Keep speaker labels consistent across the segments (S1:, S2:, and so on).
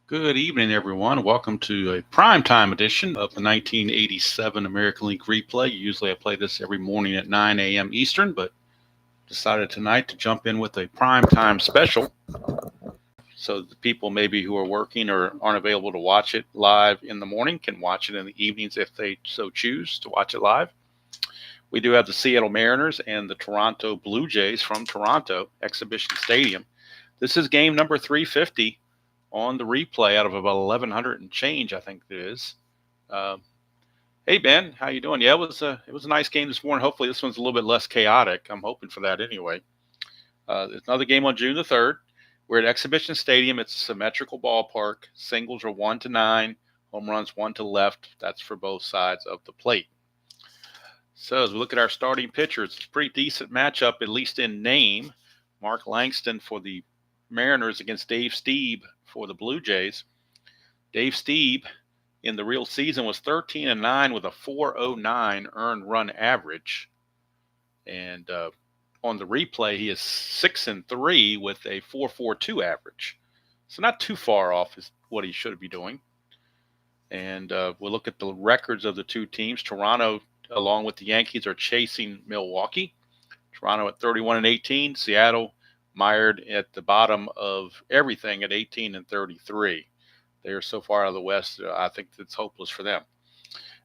S1: Good evening, everyone. Welcome to a primetime edition of the 1987 American League replay. Usually I play this every morning at 9 a.m. Eastern, but decided tonight to jump in with a primetime special so the people maybe who are working or aren't available to watch it live in the morning can watch it in the evenings if they so choose to watch it live. We do have the Seattle Mariners and the Toronto Blue Jays from Toronto Exhibition Stadium. This is game number 350 on the replay out of about 1,100 and change, I think it is. Uh, hey Ben, how you doing? Yeah, it was a nice game this morning. Hopefully this one's a little bit less chaotic. I'm hoping for that anyway. There's another game on June the 3rd. We're at Exhibition Stadium. It's a symmetrical ballpark. Singles are 1-9, home runs 1 to left. That's for both sides of the plate. So as we look at our starting pitchers, it's a pretty decent matchup, at least in name. Mark Langston for the Mariners against Dave Stieb for the Blue Jays. Dave Stieb in the real season was 13-9 with a 4.09 earned run average. And on the replay, he is 6-3 with a 4.42 average. So not too far off is what he should be doing. And we'll look at the records of the two teams. Toronto, along with the Yankees, are chasing Milwaukee. Toronto at 31-18. Seattle mired at the bottom of everything at 18-33. They are so far out of the West, I think it's hopeless for them.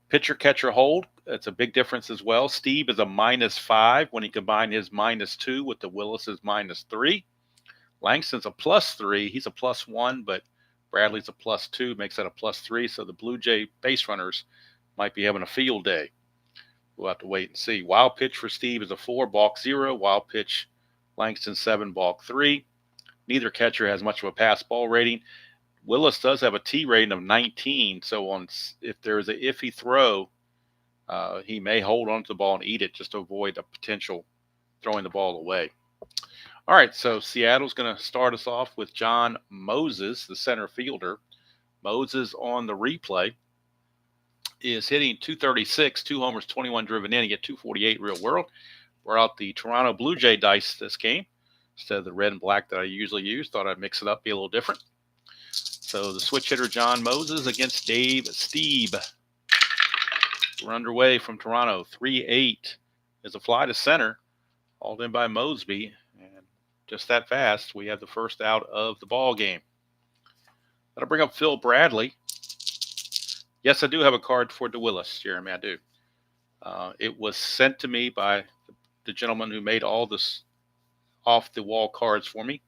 S1: Pitcher catcher hold, that's a big difference as well. Steve is a -5 when he combined his -2 with the Willis's -3. Langston's a +3. He's a +1, but Bradley's a +2, makes that a +3. So the Blue Jay base runners might be having a field day. We'll have to wait and see. Wild pitch for Steve is a 4, balk 0. Wild pitch Langston 7, balk 3. Neither catcher has much of a pass ball rating. Willis does have a T rating of 19, so if there is an iffy throw, he may hold onto the ball and eat it just to avoid a potential throwing the ball away. All right, so Seattle's going to start us off with John Moses, the center fielder. Moses on the replay is hitting .236, 2 homers, 21 driven in. He get .248 real world. Brought out the Toronto Blue Jay dice this game instead of the red and black that I usually use. Thought I'd mix it up, be a little different. So the switch hitter, John Moses, against Dave Stieb. We're underway from Toronto. 3-8 is a fly to center, hauled in by Mosby. And just that fast, we have the first out of the ball game. That'll bring up Phil Bradley. Yes, I do have a card for DeWillis, Jeremy, I do. It was sent to me by the gentleman who made all this off-the-wall cards for me.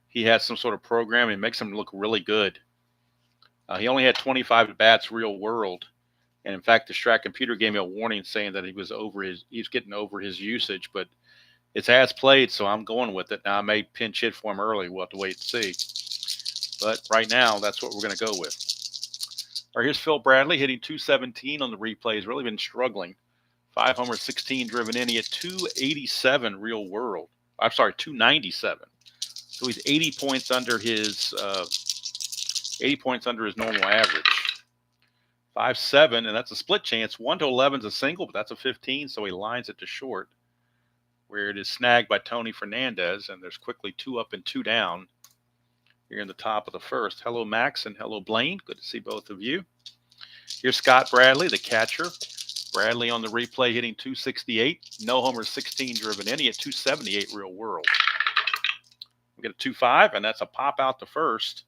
S1: He has some sort of program and makes them look really good. He only had 25 at-bats real world. And in fact, the Strat computer gave me a warning saying that he was getting over his usage, but it's as played, so I'm going with it. Now I may pinch hit for him early. We'll have to wait and see. But right now, that's what we're going to go with. All right, here's Phil Bradley hitting .217 on the replay. He's really been struggling. 5 homers, 16 driven in. He had .287 real world. I'm sorry, .297. So he's 80 points under his normal average. 5.7, and that's a split chance. 1-11 is a single, but that's a 15, so he lines it to short, where it is snagged by Tony Fernandez, and there's quickly 2 up and 2 down here in the top of the first. Hello, Max, and hello, Blaine. Good to see both of you. Here's Scott Bradley, the catcher. Bradley on the replay hitting .268. No homers, 16 driven in. He had .278 real world. We get a 2-5, and that's a pop out to first.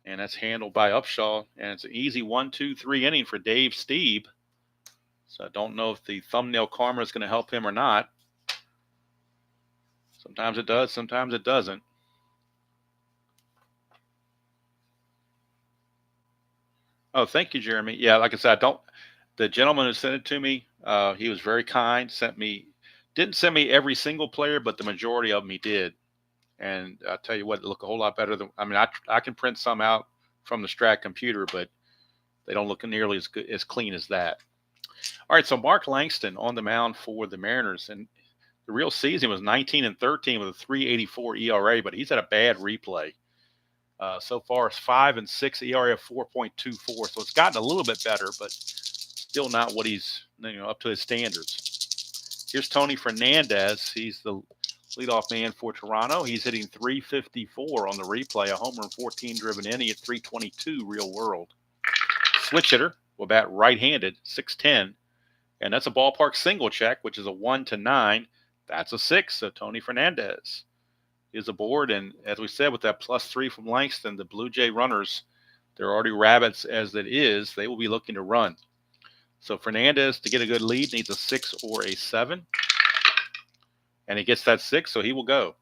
S1: And that's handled by Upshaw. And it's an easy 1-2-3 inning for Dave Stieb. So I don't know if the thumbnail karma is going to help him or not. Sometimes it does, sometimes it doesn't. Oh, thank you, Jeremy. Yeah, like I said, the gentleman who sent it to me, he was very kind, didn't send me every single player, but the majority of them he did. And I'll tell you what, it look a whole lot better than, I can print some out from the Strat computer, but they don't look nearly as clean as that. All right, so Mark Langston on the mound for the Mariners, and the real season was 19-13 with a 3.84 ERA, but he's had a bad replay. So far, it's 5-6 ERA of 4.24, so it's gotten a little bit better, but still not what he's up to his standards. Here's Tony Fernandez. He's the leadoff man for Toronto. He's hitting 354 on the replay, a homer and 14 driven in. He hit 322 real world. Switch hitter will bat right-handed, 6'10", and that's a ballpark single check, which is a 1-9. That's a 6, so Tony Fernandez is aboard. And as we said, with that +3 from Langston, the Blue Jay runners, they're already rabbits as it is. They will be looking to run. So Fernandez, to get a good lead, needs a 6 or a 7. And he gets that 6, so he will go.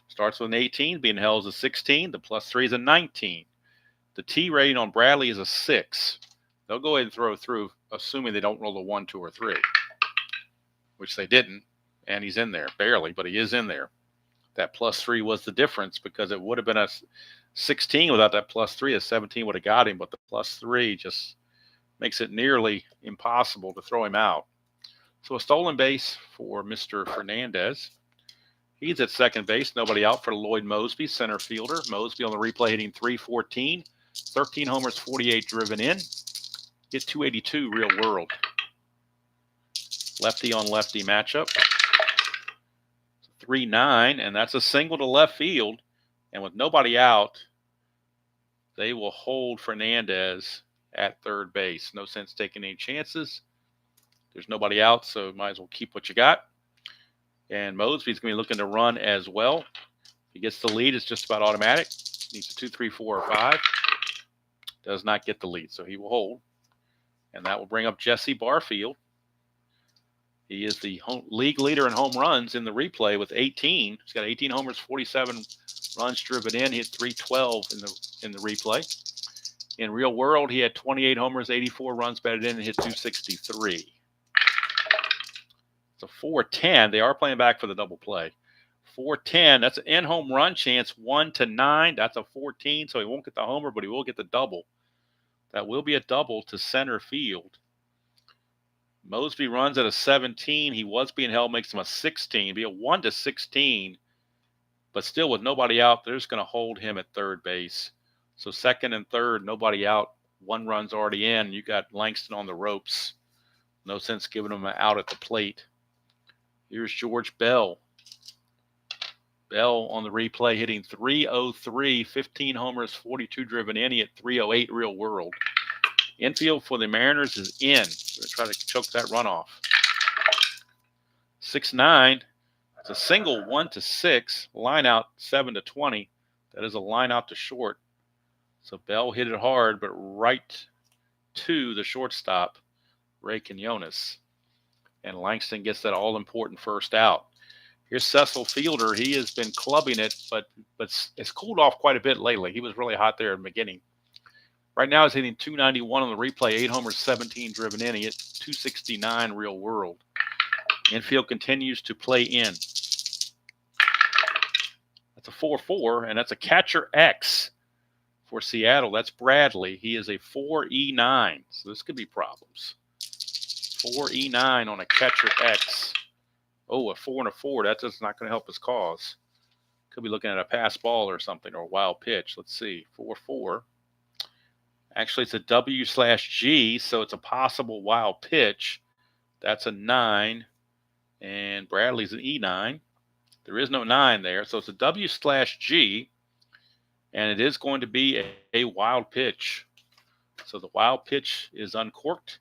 S1: Starts with an 18, being held as a 16. The +3 is a 19. The T rating on Bradley is a 6. They'll go ahead and throw through, assuming they don't roll a 1, 2, or 3, which they didn't. And he's in there, barely, but he is in there. That +3 was the difference, because it would have been a 16 without that +3. A 17 would have got him, but the +3 just makes it nearly impossible to throw him out. So a stolen base for Mr. Fernandez. He's at second base. Nobody out for Lloyd Mosby, center fielder. Mosby on the replay hitting 314. 13 homers, 48 driven in. Hit 282 real world. Lefty on lefty matchup. 3-9, and that's a single to left field. And with nobody out, they will hold Fernandez at third base. No sense taking any chances. There's nobody out, so might as well keep what you got. And Mosby's going to be looking to run as well. If he gets the lead, it's just about automatic. Needs a 2, 3, 4, or 5. Does not get the lead, so he will hold. And that will bring up Jesse Barfield. He is the league leader in home runs in the replay with 18. He's got 18 homers, 47 runs driven in. He hit 312 in the replay. In real world, he had 28 homers, 84 runs batted in, and hit 263. It's a 4-10. They are playing back for the double play. 4-10. That's an in-home run chance, 1-9. That's a 14, so he won't get the homer, but he will get the double. That will be a double to center field. Mosby runs at a 17. He was being held, makes him a 16. Be a 1-16, but still with nobody out, they're just going to hold him at third base. So second and third, nobody out. 1 run's already in. You got Langston on the ropes. No sense giving him an out at the plate. Here's George Bell. Bell on the replay hitting 303, 15 homers, 42 driven in. He hit 308 real world. Infield for the Mariners is in. They're going to try to choke that runoff. 6-9. It's a single 1-6. Line out 7-20. That is a line out to short. So Bell hit it hard, but right to the shortstop, Ray Quinones. And Langston gets that all-important first out. Here's Cecil Fielder. He has been clubbing it, but it's cooled off quite a bit lately. He was really hot there in the beginning. Right now he's hitting 291 on the replay, 8 homers, 17 driven in. He hit 269 real world. Infield continues to play in. That's a 4-4, and that's a catcher X for Seattle. That's Bradley. He is a 4E9, so this could be problems. 4E9 on a catcher X. Oh, a 4 and a 4. That's just not going to help his cause. Could be looking at a pass ball or something, or a wild pitch. Let's see. 4-4. Actually, it's a W/G, so it's a possible wild pitch. That's a 9. And Bradley's an E9. There is no 9 there. So it's a W/G. And it is going to be a wild pitch. So the wild pitch is uncorked.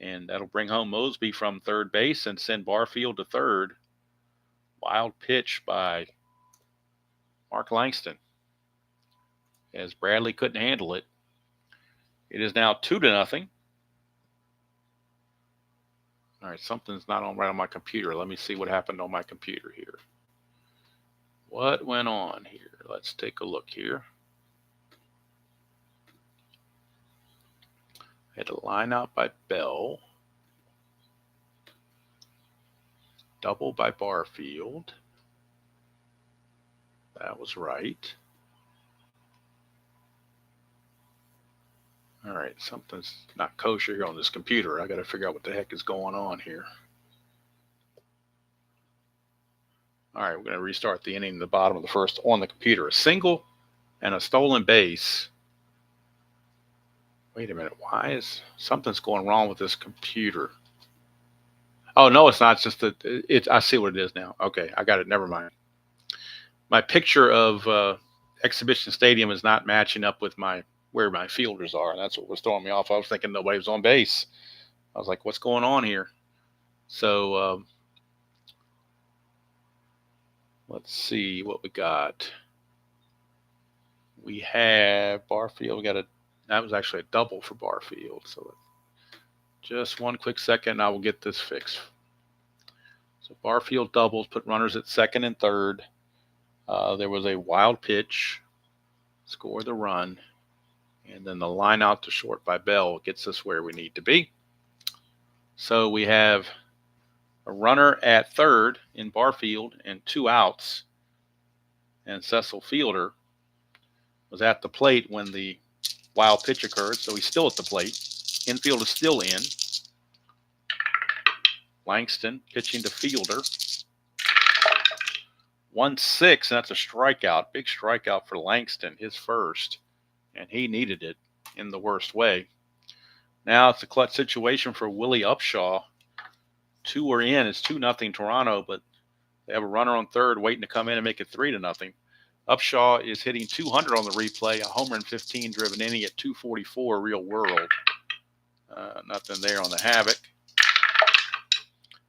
S1: And that'll bring home Mosby from third base and send Barfield to third. Wild pitch by Mark Langston, as Bradley couldn't handle it. It is now 2-0. All right, something's not on right on my computer. Let me see what happened on my computer here. What went on here? Let's take a look here. Had a line out by Bell. Double by Barfield. That was right. All right, something's not kosher here on this computer. I got to figure out what the heck is going on here. All right, we're going to restart the inning in the bottom of the first on the computer. A single and a stolen base. Wait a minute. Why is something's going wrong with this computer? Oh, no, it's not. It's just that I see what it is now. Okay, I got it. Never mind. my picture of Exhibition Stadium is not matching up with where my fielders are. And that's what was throwing me off. I was thinking nobody was on base. I was like, what's going on here? So let's see what we got. We have Barfield. That was actually a double for Barfield. So just one quick second, and I will get this fixed. So Barfield doubles, put runners at second and third. There was a wild pitch, score the run, and then the line out to short by Bell gets us where we need to be. So we have a runner at third in Barfield and 2 outs. And Cecil Fielder was at the plate when the wild pitch occurred, so he's still at the plate. Infield is still in. Langston pitching to Fielder. 1-6, and that's a strikeout. Big strikeout for Langston, his first. And he needed it in the worst way. Now it's a clutch situation for Willie Upshaw. 2 are in. It's 2-0 Toronto, but they have a runner on third waiting to come in and make it 3-0. Upshaw is hitting 200 on the replay, a homer in 15 driven inning at 244 real world. Nothing there on the Havoc.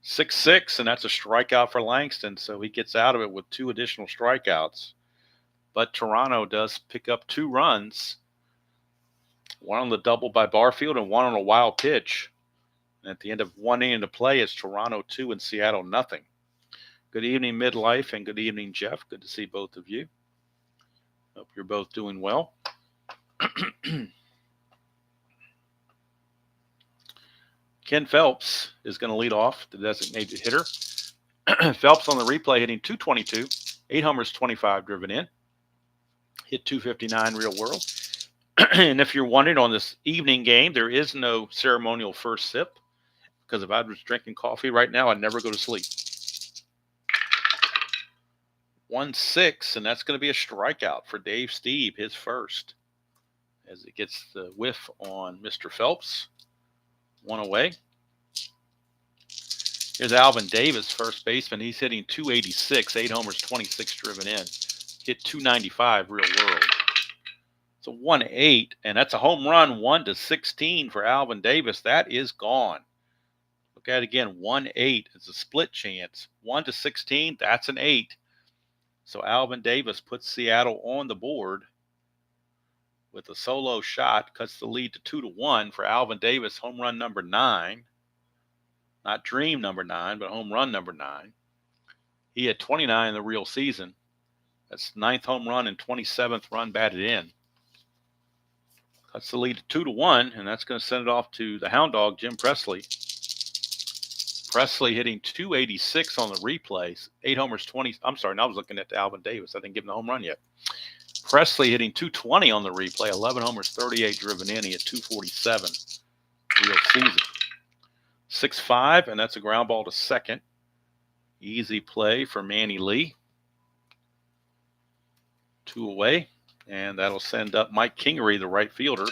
S1: 6-6, and that's a strikeout for Langston, so he gets out of it with 2 additional strikeouts. But Toronto does pick up 2 runs, one on the double by Barfield and one on a wild pitch. And at the end of 1 inning to play, it's Toronto 2 and Seattle nothing. Good evening, Midlife, and good evening, Jeff. Good to see both of you. Hope you're both doing well. Ken Phelps is going to lead off, the designated hitter. Phelps on the replay hitting 222, 8 homers, 25 driven in. Hit 259 real world. And if you're wondering, on this evening game, there is no ceremonial first sip, because if I was drinking coffee right now, I'd never go to sleep. 1-6, and that's going to be a strikeout for Dave Steve, his first, as it gets the whiff on Mr. Phelps. 1 away. Here's Alvin Davis, first baseman. He's hitting 286, 8 homers, 26 driven in. Hit 295 real world. It's a 1-8, and that's a home run, 1-16 for Alvin Davis. That is gone. Look at it again, 1-8. It's a split chance. 1-16, that's an 8. So Alvin Davis puts Seattle on the board with a solo shot, cuts the lead to 2-1 for Alvin Davis, home run number 9. Not dream number 9, but home run number 9. He had 29 in the real season. That's 9th home run and 27th run batted in. Cuts the lead to 2-1, and that's going to send it off to the hound dog, Jim Presley. Presley hitting 286 on the replays, 8 homers, 20. I'm sorry, I was looking at Alvin Davis. I didn't give him the home run yet. Presley hitting 220 on the replay, 11 homers, 38 driven in. He had 247 real season. 6-5, and that's a ground ball to second. Easy play for Manny Lee. 2 away, and that'll send up Mike Kingery, the right fielder.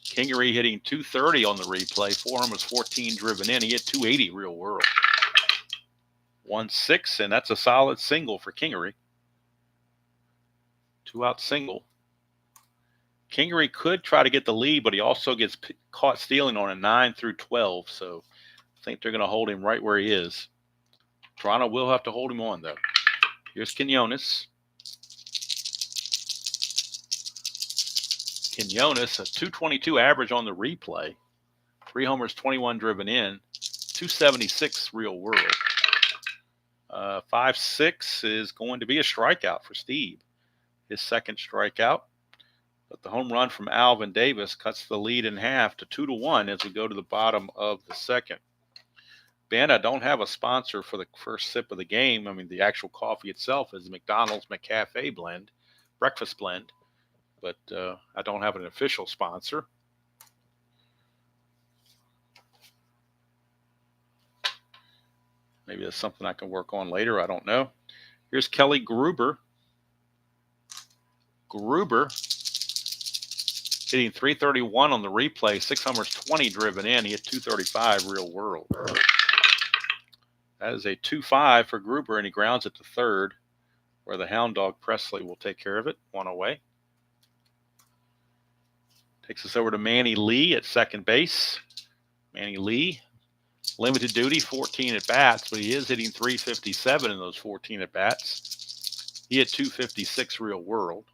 S1: Kingery hitting 230 on the replay, 4 homers, 14 driven in. He hit 280 real world. 1-6, and that's a solid single for Kingery. 2-out single. Kingery could try to get the lead, but he also gets caught stealing on a 9 through 12, so I think they're going to hold him right where he is. Toronto will have to hold him on, though. Here's Quinones. Quinones, a 222 average on the replay. 3 homers, 21 driven in. 276 real world. 5-6 is going to be a strikeout for Steve. His second strikeout. But the home run from Alvin Davis cuts the lead in half to 2-1 as we go to the bottom of the second. Ben, I don't have a sponsor for the first sip of the game. I mean, the actual coffee itself is the McDonald's McCafe blend, breakfast blend. But I don't have an official sponsor. Maybe that's something I can work on later. I don't know. Here's Kelly Gruber. Gruber hitting 331 on the replay, 6 homers, 20 driven in. He hit 235 real world. That is a 2-5 for Gruber, and he grounds it to third, where the Hound Dog Presley will take care of it. One away. Takes us over to Manny Lee at second base. Manny Lee, limited duty, 14 at bats, but he is hitting 357 in those 14 at bats. He hit 256 real world.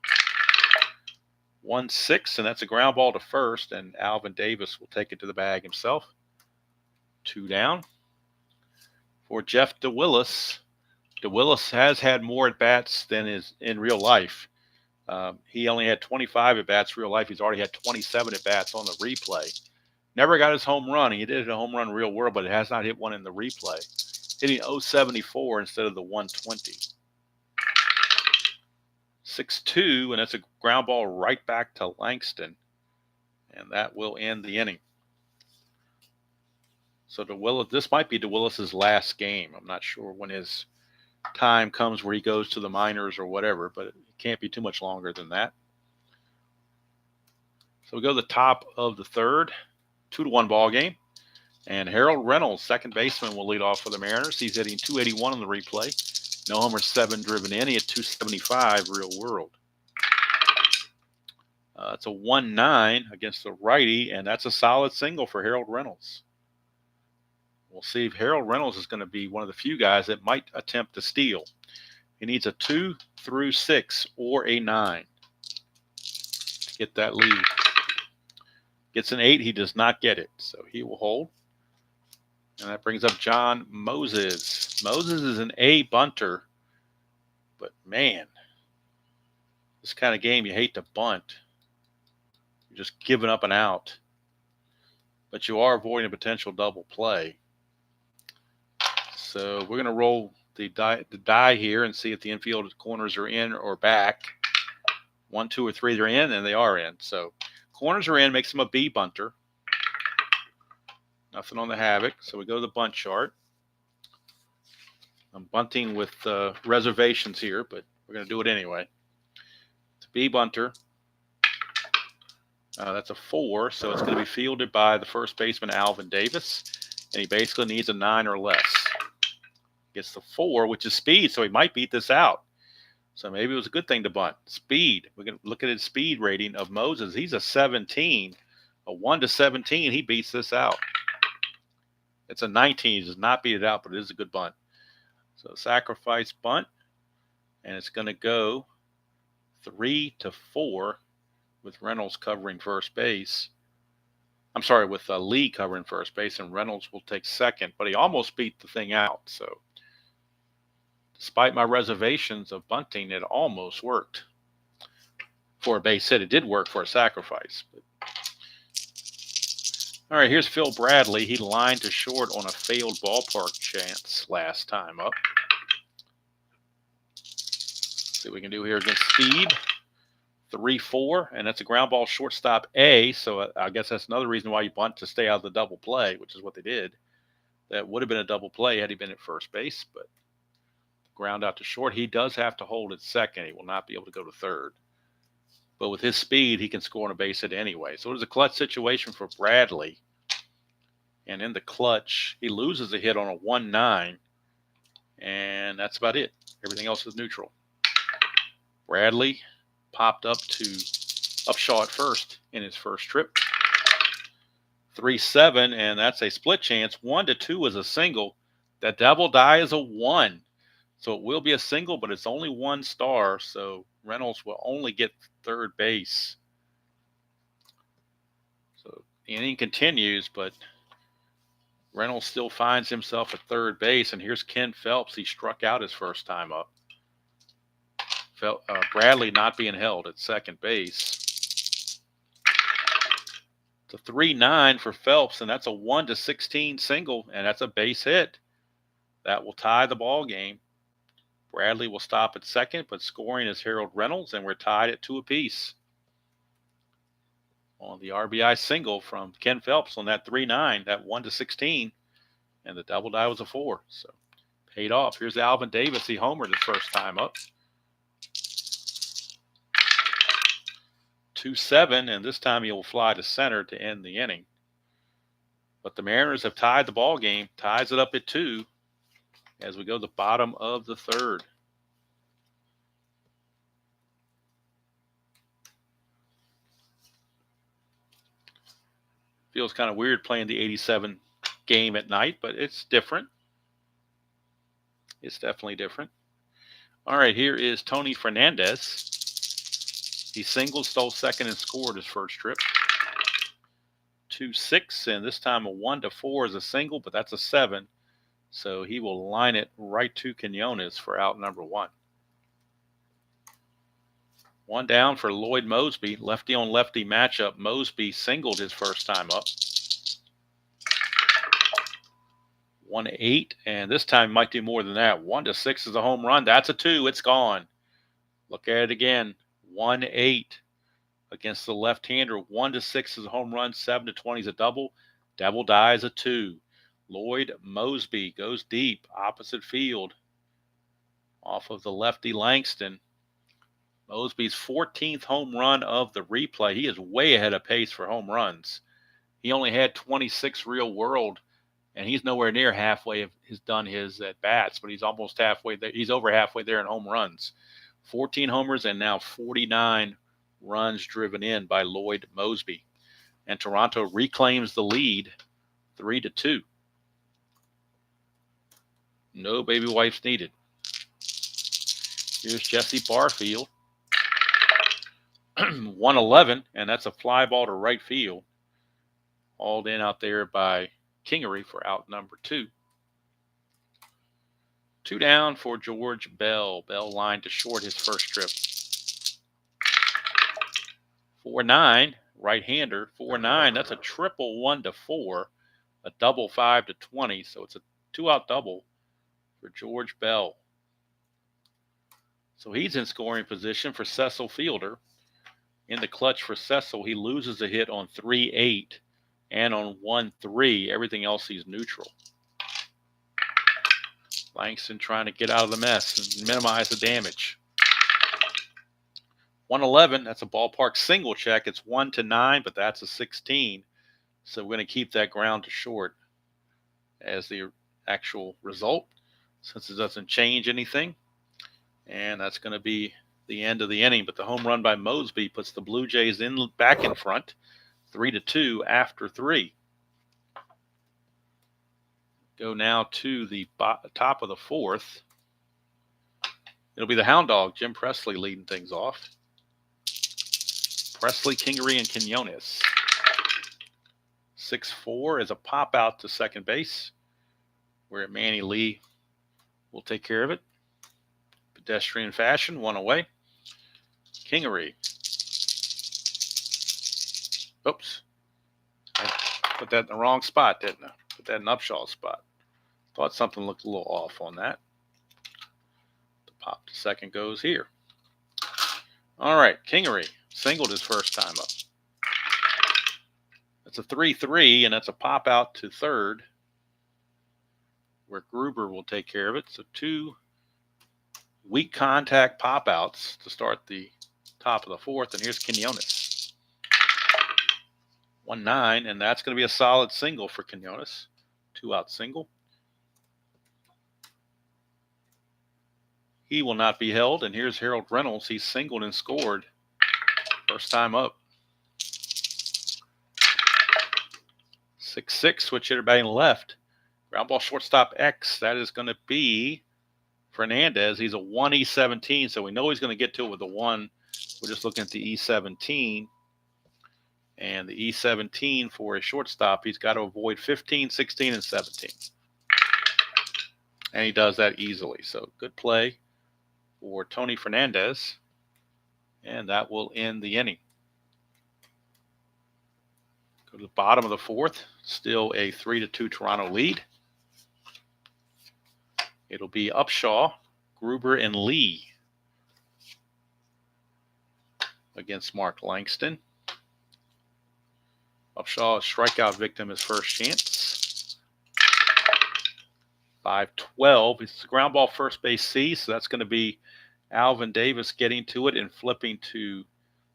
S1: 1-6, and that's a ground ball to first, and Alvin Davis will take it to the bag himself. 2 down. For Jeff DeWillis. DeWillis has had more at bats than is in real life. He only had 25 at bats real life. He's already had 27 at bats on the replay. Never got his home run. He did hit a home run real world, but it has not hit one in the replay. Hitting 074 instead of the 120. 6-2, and that's a ground ball right back to Langston. And that will end the inning. So DeWillis, this might be DeWillis's last game. I'm not sure when his time comes where he goes to the minors or whatever, but it can't be too much longer than that. So we go to the top of the third, 2-1 ball game. And Harold Reynolds, second baseman, will lead off for the Mariners. He's hitting 281 on the replay. No homer, 7 driven in. He had 275 real world. It's a 1-9 against the righty, and that's a solid single for Harold Reynolds. We'll see if Harold Reynolds is going to be one of the few guys that might attempt to steal. He needs a 2 through 6 or a 9 to get that lead. Gets an 8, he does not get it, so he will hold. And that brings up John Moses. Moses is an A bunter, but man, this kind of game you hate to bunt. You're just giving up an out, but you are avoiding a potential double play. So we're going to roll the die here and see if the infield corners are in or back. 1, 2, or 3, they're in, and they are in. So corners are in, makes them a B bunter. Nothing on the havoc. So we go to the bunt chart. I'm bunting with reservations here, but we're going to do it anyway. It's a B bunter. That's a 4, so it's going to be fielded by the first baseman, Alvin Davis, and he basically needs a 9 or less. Gets the 4, which is speed, so he might beat this out. So maybe it was a good thing to bunt. Speed. We're going to look at his speed rating of Moses. He's a 17. A 1 to 17, he beats this out. It's a 19. He does not beat it out, but it is a good bunt. So sacrifice bunt, and it's going to go 3 to 4 with Reynolds covering first base. I'm sorry, with Lee covering first base, and Reynolds will take second, but he almost beat the thing out. So despite my reservations of bunting, it almost worked for a base hit. It did work for a sacrifice. But all right, here's Phil Bradley. He lined to short on a failed ballpark chance last time up. See what we can do here against speed. 3-4, and that's a ground ball shortstop A, so I guess that's another reason why you bunt to stay out of the double play, which is what they did. That would have been a double play had he been at first base, but ground out to short. He does have to hold at second. He will not be able to go to third. But with his speed, he can score on a base hit anyway. So it was a clutch situation for Bradley. And in the clutch, he loses a hit on a 1-9, and that's about it. Everything else is neutral. Bradley popped up to Upshaw at first in his first trip. 3-7, and that's a split chance. 1-2 is a single. That double die is a 1. So it will be a single, but it's only 1 star. So Reynolds will only get third base. So the inning continues, but Reynolds still finds himself at third base. And here's Ken Phelps. He struck out his first time up. Bradley not being held at second base. It's a 3-9 for Phelps, and that's a 1-16 single, and that's a base hit. That will tie the ball game. Bradley will stop at second, but scoring is Harold Reynolds, and we're tied at 2 apiece. On the RBI single from Ken Phelps on that 3-9, that 1-16, and the double die was a 4. So paid off. Here's Alvin Davis. He homered his first time up. 2-7, and this time he will fly to center to end the inning. But the Mariners have tied the ball game, ties it up at 2 as we go to the bottom of the third. Feels kind of weird playing the 87 game at night, but it's different. It's definitely different. All right, here is Tony Fernandez. He singled, stole second, and scored his first trip. 2-6, and this time a 1-4 is a single, but that's a 7. So he will line it right to Quinones for out number 1. 1 down for Lloyd Mosby. Lefty on lefty matchup. Mosby singled his first time up. 1-8, and this time might do more than that. 1-6 is a home run. That's a 2. It's gone. Look at it again. 1-8 against the left-hander. 1-6 is a home run. 7-20 is a double. Devil dies a 2. Lloyd Mosby goes deep, opposite field, off of the lefty Langston. Mosby's 14th home run of the replay. He is way ahead of pace for home runs. He only had 26 real world, and he's nowhere near halfway has done his at bats, but he's almost halfway there. He's over halfway there in home runs. 14 homers and now 49 runs driven in by Lloyd Mosby. And Toronto reclaims the lead 3-2. No baby wipes needed. Here's Jesse Barfield. 111, and that's a fly ball to right field. Hauled in out there by Kingery for out number 2. 2 down for George Bell. Bell lined to short his first trip. 4-9, right-hander. 4-9, that's a triple 1-4, a double 5-20, so it's a 2-out double for George Bell. So he's in scoring position for Cecil Fielder. In the clutch for Cecil, he loses a hit on 3-8 and on 1-3. Everything else he's neutral. Langston trying to get out of the mess and minimize the damage. 111, that's a ballpark single check. It's 1-9, but that's a 16. So we're going to keep that ground to short as the actual result, since it doesn't change anything. And that's going to be the end of the inning. But the home run by Mosby puts the Blue Jays back in front, 3-2 after 3. Go now to the top of the 4th. It'll be the Hound Dog, Jim Presley, leading things off. Presley, Kingery, and Quinones. 6-4 is a pop out to second base, where Manny Lee will take care of it. Pedestrian fashion, 1 away. Kingery. Oops. I put that in the wrong spot, didn't I? Put that in Upshaw's spot. Thought something looked a little off on that. The pop to second goes here. All right, Kingery singled his first time up. That's a 3-3, and that's a pop out to third, where Gruber will take care of it. So 2 weak contact pop outs to start the top of the 4th, and here's Quinones. 1-9, and that's going to be a solid single for Quinones. 2-out single. He will not be held, and here's Harold Reynolds. He singled and scored. First time up. 6-6, switch hitter batting left. Ground ball shortstop X. That is going to be Fernandez. He's a 1E17, so we know he's going to get to it with a 1. We're just looking at the E17. And the E17 for a shortstop, he's got to avoid 15, 16, and 17. And he does that easily. So good play for Tony Fernandez. And that will end the inning. Go to the bottom of the 4th. Still a 3-2 Toronto lead. It'll be Upshaw, Gruber, and Lee against Mark Langston. Upshaw, a strikeout victim, his first chance. 5-12. It's the ground ball first base C, so that's going to be Alvin Davis getting to it and flipping to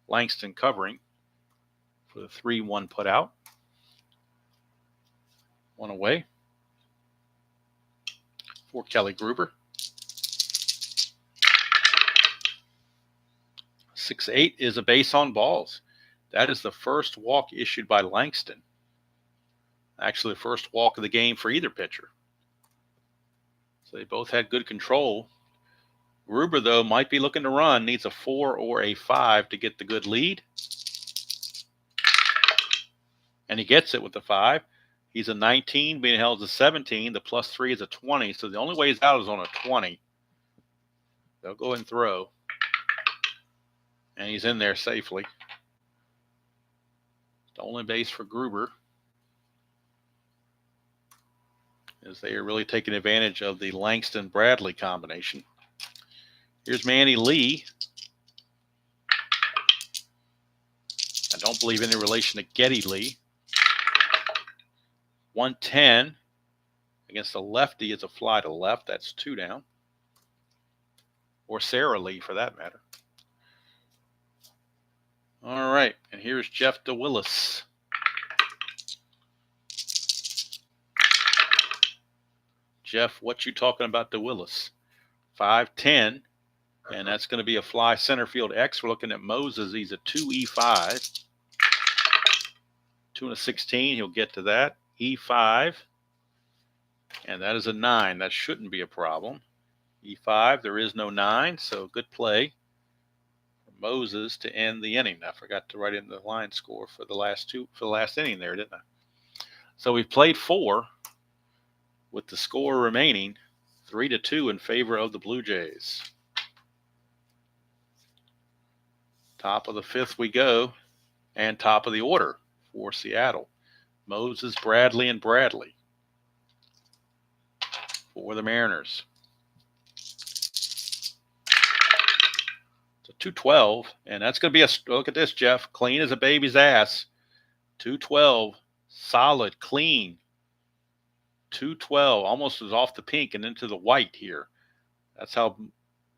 S1: Langston covering for the 3-1 put out. 1 away for Kelly Gruber. 6-8 is a base on balls. That is the first walk issued by Langston. Actually, the first walk of the game for either pitcher. So they both had good control. Gruber, though, might be looking to run, needs a 4 or a 5 to get the good lead. And he gets it with the 5. He's a 19, being held as a 17. The +3 is a 20, so the only way he's out is on a 20. They'll go and throw. And he's in there safely. Stolen base for Gruber, as they are really taking advantage of the Langston-Bradley combination. Here's Manny Lee. I don't believe any relation to Geddy Lee. 110 against a lefty is a fly to left. That's 2 down. Or Sarah Lee, for that matter. All right, and here's Jeff DeWillis. Jeff, what you talking about DeWillis? 5'10", and that's going to be a fly center field X. We're looking at Moses. He's a 2E5. 2 and a 16. He'll get to that. E5. And that is a 9. That shouldn't be a problem. E5. There is no 9, so good play for Moses to end the inning. I forgot to write in the line score for the last inning there, didn't I? So we've played 4 with the score remaining 3-2 in favor of the Blue Jays. Top of the 5th we go, and top of the order for Seattle. Moses, Bradley, and Bradley for the Mariners. It's a 212, and that's going to be look at this, Jeff, clean as a baby's ass. 212, solid, clean. 212, almost was off the pink and into the white here. That's how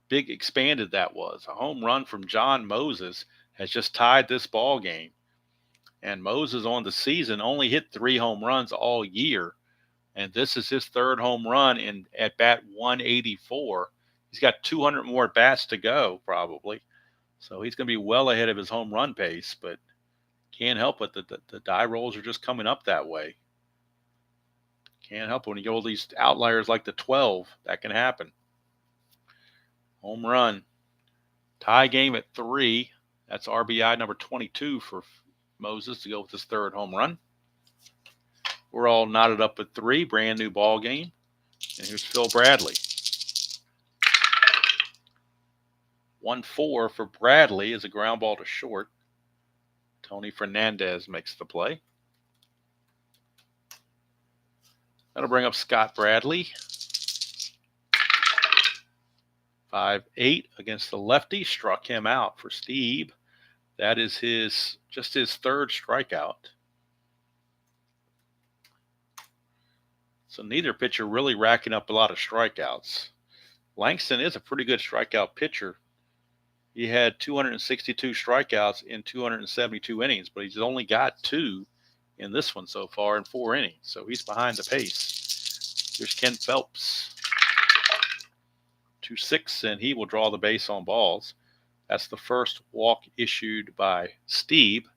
S1: big expanded that was. A home run from John Moses has just tied this ball game. And Moses on the season only hit 3 home runs all year. And this is his 3rd home run at bat 184. He's got 200 more bats to go, probably. So he's going to be well ahead of his home run pace, but can't help it. The die rolls are just coming up that way. Can't help it when you get all these outliers like the 12. That can happen. Home run. Tie game at 3. That's RBI number 22 for Moses to go with his 3rd home run. We're all knotted up at 3. Brand new ball game. And here's Phil Bradley. 1-4 for Bradley is a ground ball to short. Tony Fernandez makes the play. That'll bring up Scott Bradley. 5-8 against the lefty. Struck him out for Steve. That is just his 3rd strikeout. So neither pitcher really racking up a lot of strikeouts. Langston is a pretty good strikeout pitcher. He had 262 strikeouts in 272 innings, but he's only got 2 in this one so far in 4 innings. So he's behind the pace. Here's Ken Phelps. 2-6, and he will draw the base on balls. That's the first walk issued by Steve.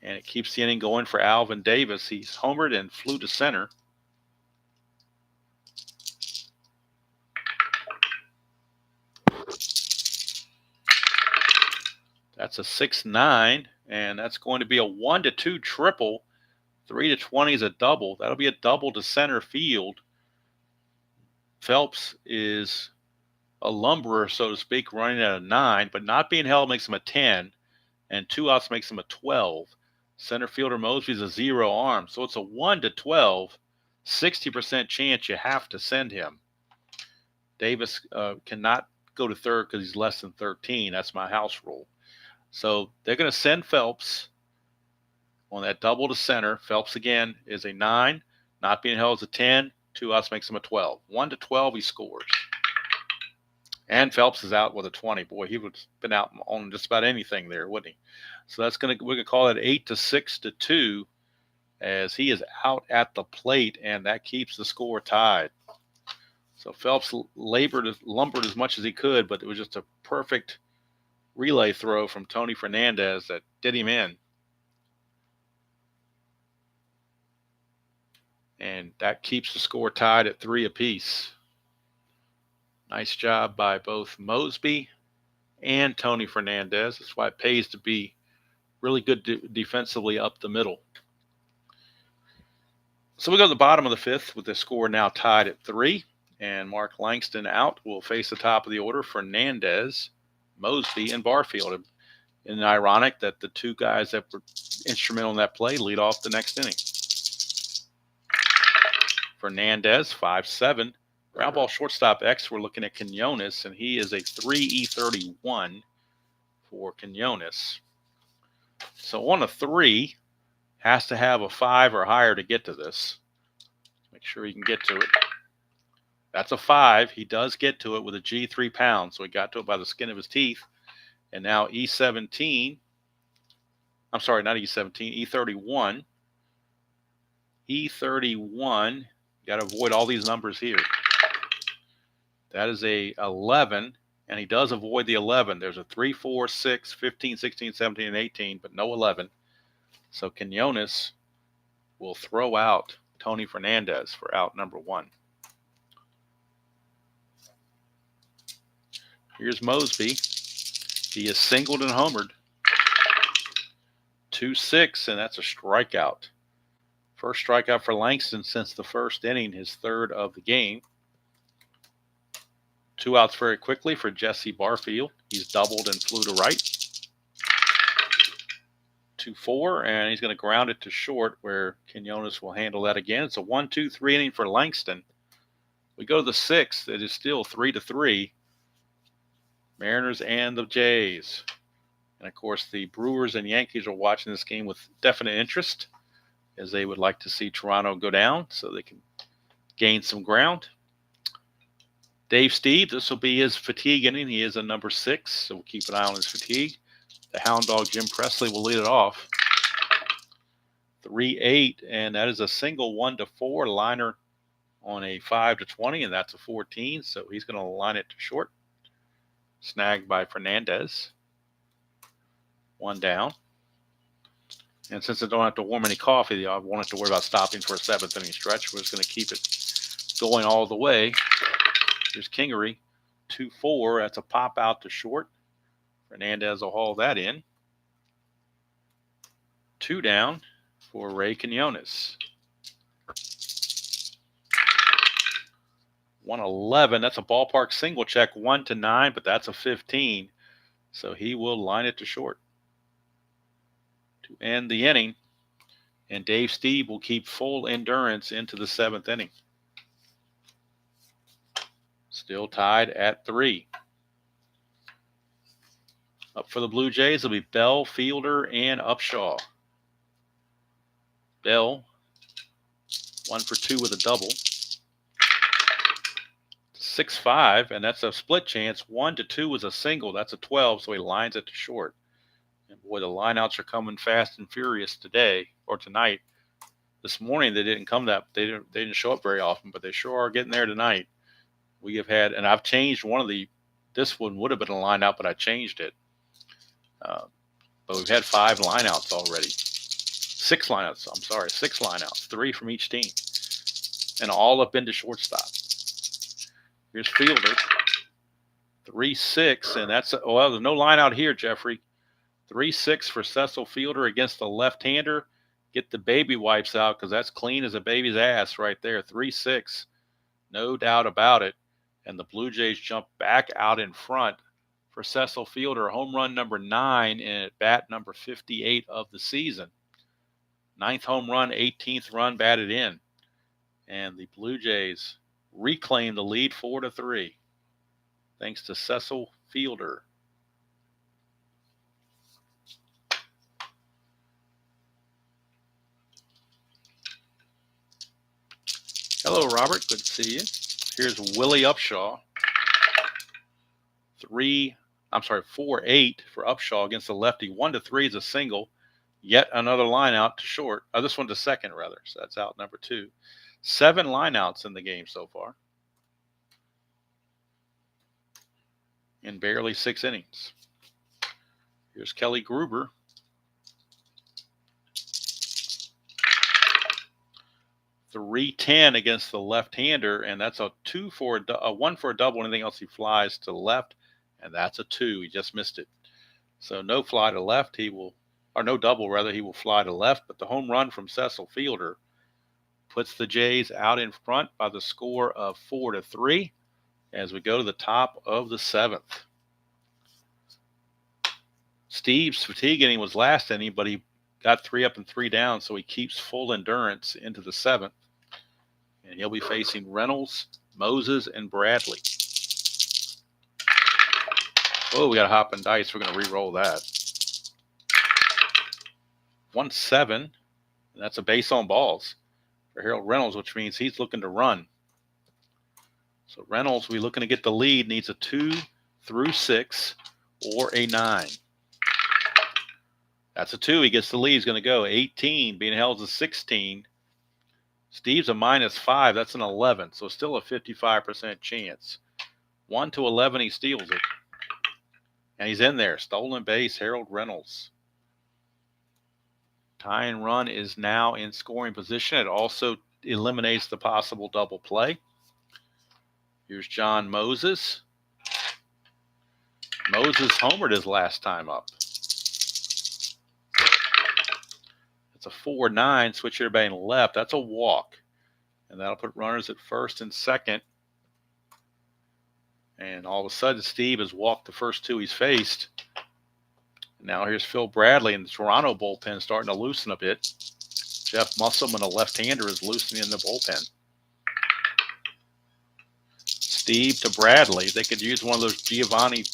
S1: And it keeps the inning going for Alvin Davis. He's homered and flew to center. That's a 6-9, and that's going to be a 1-2 triple. 3-20 is a double. That'll be a double to center field. Phelps is a lumberer, so to speak, running at a 9, but not being held makes him a 10, and 2 outs makes him a 12. Center fielder Mosby's a 0 arm, so it's a 1-12, 60% chance you have to send him. Davis cannot go to third because he's less than 13. That's my house rule. So they're going to send Phelps on that double to center. Phelps, again, is a 9. Not being held is a 10. 2 outs makes him a 12. 1-12, he scores. And Phelps is out with a 20. Boy, he would have been out on just about anything there, wouldn't he? So we're going to call it 8-6-2 as he is out at the plate, and that keeps the score tied. So Phelps lumbered as much as he could, but it was just a perfect relay throw from Tony Fernandez that did him in. And that keeps the score tied at 3 apiece. Nice job by both Mosby and Tony Fernandez. That's why it pays to be really good defensively up the middle. So we go to the bottom of the 5th with the score now tied at 3. And Mark Langston out will face the top of the order. Fernandez, Mosby, and Barfield. And ironic that the 2 guys that were instrumental in that play lead off the next inning. Fernandez, 5'7". Ground ball shortstop X, we're looking at Quinones, and he is a 3E31 for Quinones. So on a 3, has to have a 5 or higher to get to this. Make sure he can get to it. That's a 5. He does get to it with a G 3 pounds, so he got to it by the skin of his teeth. And now E17, I'm sorry, not E17, E31. E31, you got to avoid all these numbers here. That is a 11, and he does avoid the 11. There's a 3, 4, 6, 15, 16, 17, and 18, but no 11. So Quinones will throw out Tony Fernandez for out number 1. Here's Mosby. He is singled and homered. 2-6, and that's a strikeout. First strikeout for Langston since the first inning, his 3rd of the game. 2 outs very quickly for Jesse Barfield. He's doubled and flew to right. 2-4, and he's going to ground it to short where Quinones will handle that again. It's a 1-2-3 inning for Langston. We go to the 6th. It is still 3-3. Mariners and the Jays. And, of course, the Brewers and Yankees are watching this game with definite interest as they would like to see Toronto go down so they can gain some ground. Dave Steve, this will be his fatigue inning. He is a number 6, so we'll keep an eye on his fatigue. The Hound Dog Jim Presley will lead it off. 3-8, and that is a single 1-4 liner on a 5-20, and that's a 14, so he's going to line it to short. Snagged by Fernandez. 1 down. And since I don't have to warm any coffee, I won't have to worry about stopping for a 7th inning stretch. We're just going to keep it going all the way. Here's Kingery. 2-4. That's a pop out to short. Fernandez will haul that in. 2 down for Ray Quinones. 111. That's a ballpark single check. 1-9, but that's a 15. So he will line it to short to end the inning. And Dave Steve will keep full endurance into the 7th inning. Still tied at 3. Up for the Blue Jays will be Bell, Fielder, and Upshaw. Bell, 1 for 2 with a double. 6-5, and that's a split chance. 1-2 is a single. That's a 12, so he lines it to short. And boy, the lineouts are coming fast and furious today or tonight. This morning they didn't come that they didn't show up very often, but they sure are getting there tonight. We have had, and I've changed one of the. This one would have been a lineout, but I changed it. But we've had 5 lineouts already. 6 lineouts. I'm sorry, 6 lineouts. 3 from each team, and all up into shortstop. Here's Fielder. 3-6, and that's well. There's no line out here, Jeffrey. 3-6 for Cecil Fielder against the left-hander. Get the baby wipes out because that's clean as a baby's ass right there. 3-6, no doubt about it. And the Blue Jays jump back out in front for Cecil Fielder, home run number 9 and at bat number 58 of the season. 9th home run, 18th run batted in, and the Blue Jays reclaim the lead 4-3, thanks to Cecil Fielder. Hello, Robert. Good to see you. Here's Willie Upshaw. 4-8 for Upshaw against the lefty. 1-3 is a single. Yet another line out to short. This one to second, rather. So that's out number 2. 7 lineouts in the game so far. In barely 6 innings. Here's Kelly Gruber. 310 against the left-hander, and that's a 1 for a double. Anything else he flies to the left, and that's a 2. He just missed it. So no fly to left. No double rather. He will fly to left. But the home run from Cecil Fielder puts the Jays out in front by the score of 4-3 as we go to the top of the 7th. Steve's fatigue inning was last inning, but he got 3 up and 3 down, so he keeps full endurance into the 7th. And he'll be facing Reynolds, Moses, and Bradley. Oh, we got a hop and dice. We're going to re-roll that. 1-7, and that's a base on balls for Harold Reynolds, which means he's looking to run. So Reynolds, we're looking to get the lead, needs a 2 through 6 or a 9. That's a 2. He gets the lead. He's going to go 18. Being held is a 16. Steve's a -5. That's an 11. So still a 55% chance. 1-11, he steals it. And he's in there. Stolen base, Harold Reynolds. Tying run is now in scoring position. It also eliminates the possible double play. Here's John Moses. Moses homered his last time up. It's a 4-9, switch hitter batting left. That's a walk. And that'll put runners at first and second. And all of a sudden, Steve has walked the first 2 he's faced. Now here's Phil Bradley, and the Toronto bullpen starting to loosen a bit. Jeff Musselman, a left-hander, is loosening the bullpen. Steve to Bradley. They could use one of those Giovanni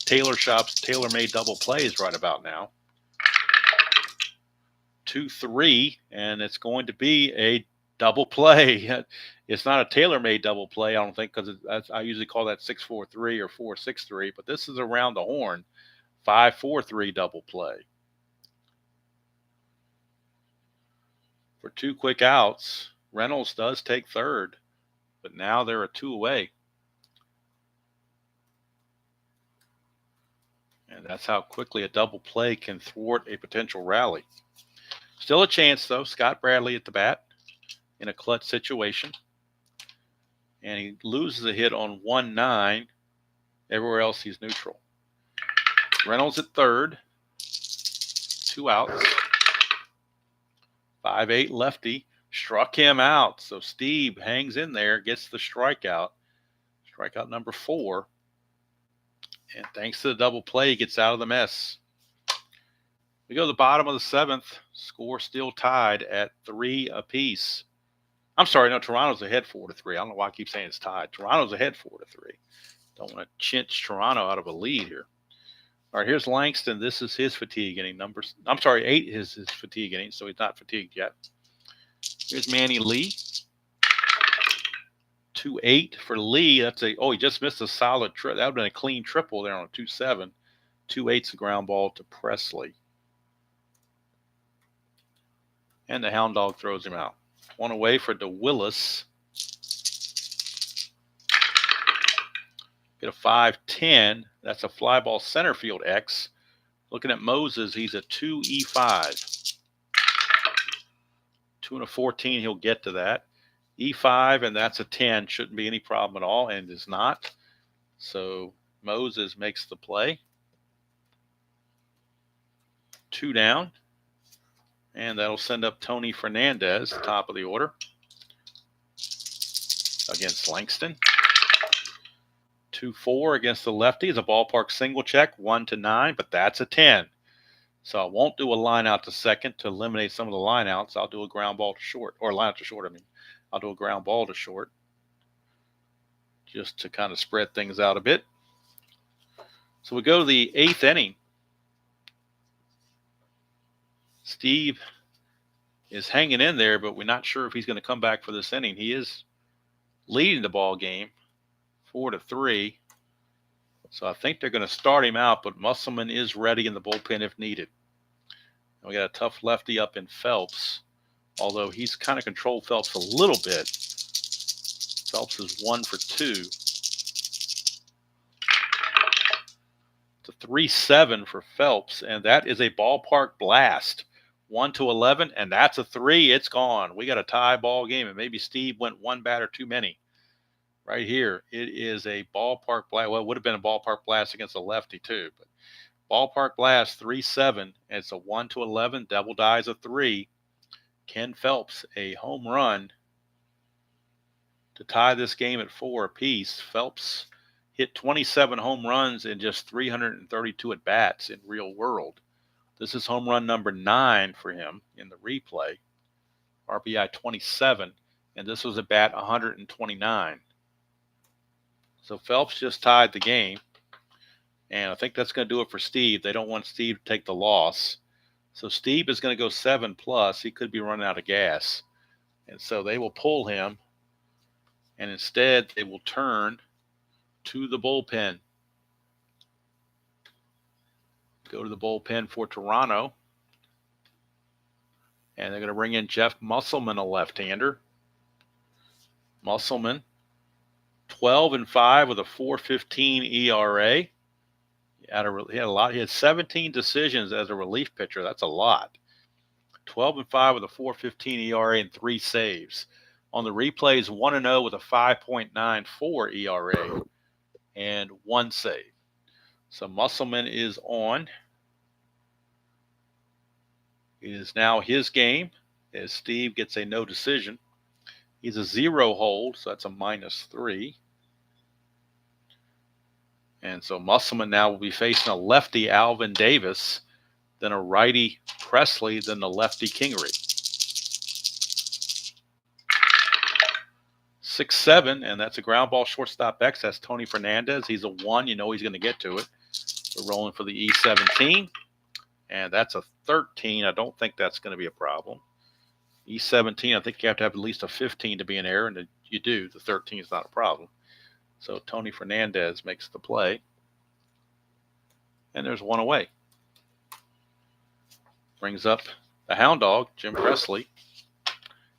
S1: Taylor Shop's tailor-made double plays right about now. 2-3, and it's going to be a double play. It's not a tailor-made double play, I don't think, because I usually call that 6-4-3 or 4-6-3, but this is around the horn. 5-4-3 double play. For 2 quick outs, Reynolds does take third, but now they're a 2 away. And that's how quickly a double play can thwart a potential rally. Still a chance, though. Scott Bradley at the bat in a clutch situation. And he loses a hit on 1-9. Everywhere else, he's neutral. Reynolds at third. 2 outs. 5'8" lefty. Struck him out. So Steve hangs in there, gets the strikeout. Strikeout number 4. And thanks to the double play, he gets out of the mess. We go to the bottom of the 7th. Score still tied at 3 apiece. I'm sorry, no, Toronto's ahead 4-3. I don't know why I keep saying it's tied. Toronto's ahead 4-3. Don't want to cinch Toronto out of a lead here. All right, here's Langston. This is his fatigue inning. 8 is his fatigue inning, so he's not fatigued yet. Here's Manny Lee. 2-8 for Lee. He just missed a solid trip. That would have been a clean triple there on a 2-7. 2-8's a ground ball to Presley. And the Hound Dog throws him out. 1 away for DeWillis. Get a 5-10. That's a fly ball center field X. Looking at Moses, he's a 2E5. 2 and a 14, he'll get to that. E5, and that's a 10. Shouldn't be any problem at all, and is not. So Moses makes the play. 2 down. And that'll send up Tony Fernandez, top of the order, against Langston. 2-4 against the lefty is a ballpark single check, 1-9, but that's a 10. So I won't do a line out to second to eliminate some of the line outs. I'll do a ground ball to short, or line out to short, I'll do a ground ball to short just to kind of spread things out a bit. So we go to the 8th inning. Steve is hanging in there, but we're not sure if he's going to come back for this inning. He is leading the ball game 4-3. So I think they're going to start him out, but Musselman is ready in the bullpen if needed. And we got a tough lefty up in Phelps, although he's kind of controlled Phelps a little bit. Phelps is 1 for 2. It's a 3-7 for Phelps, and that is a ballpark blast. 1-11, and that's a 3. It's gone. We got a tie ball game, and maybe Steve went one batter too many. Right here, it is a ballpark blast. Well, it would have been a ballpark blast against a lefty too, but ballpark blast 3-7, and it's a 1-11. Double dies a 3. Ken Phelps, a home run to tie this game at 4 apiece. Phelps hit 27 home runs in just 332 at bats in real world. This is home run number 9 for him in the replay. RBI 27, and this was at bat 129. So Phelps just tied the game, and I think that's going to do it for Steve. They don't want Steve to take the loss. So Steve is going to go 7+. He could be running out of gas. And so they will pull him, and instead they will turn to the bullpen. Go to the bullpen for Toronto. And they're going to bring in Jeff Musselman, a left-hander. Musselman, 12-5 with a 4.15 ERA. He had a lot. He had 17 decisions as a relief pitcher. That's a lot. 12-5 with a 4.15 ERA and 3 saves. On the replays, 1-0 with a 5.94 ERA and 1 save. So Musselman is on. It is now his game as Steve gets a no decision. He's a 0 hold, so that's a -3. And so Musselman now will be facing a lefty, Alvin Davis, then a righty, Presley, then the lefty, Kingery. 6-7, and that's a ground ball shortstop X. That's Tony Fernandez. He's a 1. You know he's going to get to it. We're rolling for the E17, and that's a 13. I don't think that's going to be a problem. E17, I think you have to have at least a 15 to be an error, and you do. The 13 is not a problem. So Tony Fernandez makes the play. And there's 1 away. Brings up the hound dog, Jim Presley.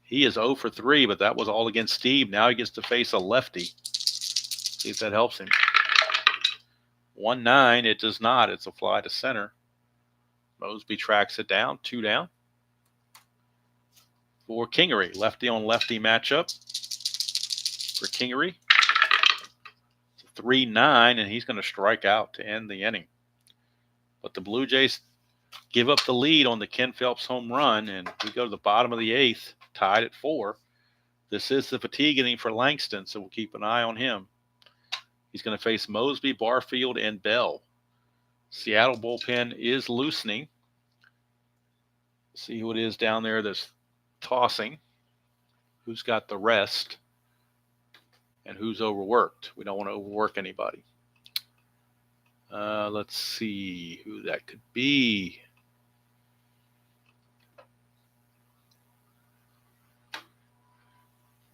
S1: He is 0 for 3, but that was all against Steve. Now he gets to face a lefty. See if that helps him. 1-9. It does not. It's a fly to center. Mosby tracks it down. 2 down. For Kingery. Lefty on lefty matchup. For Kingery. 3-9, and he's going to strike out to end the inning. But the Blue Jays give up the lead on the Ken Phelps home run, and we go to the bottom of the 8th, tied at 4. This is the fatigue inning for Langston, so we'll keep an eye on him. He's going to face Mosby, Barfield, and Bell. Seattle bullpen is loosening. See who it is down there that's tossing. Who's got the rest? And who's overworked. We don't want to overwork anybody. Let's see who that could be.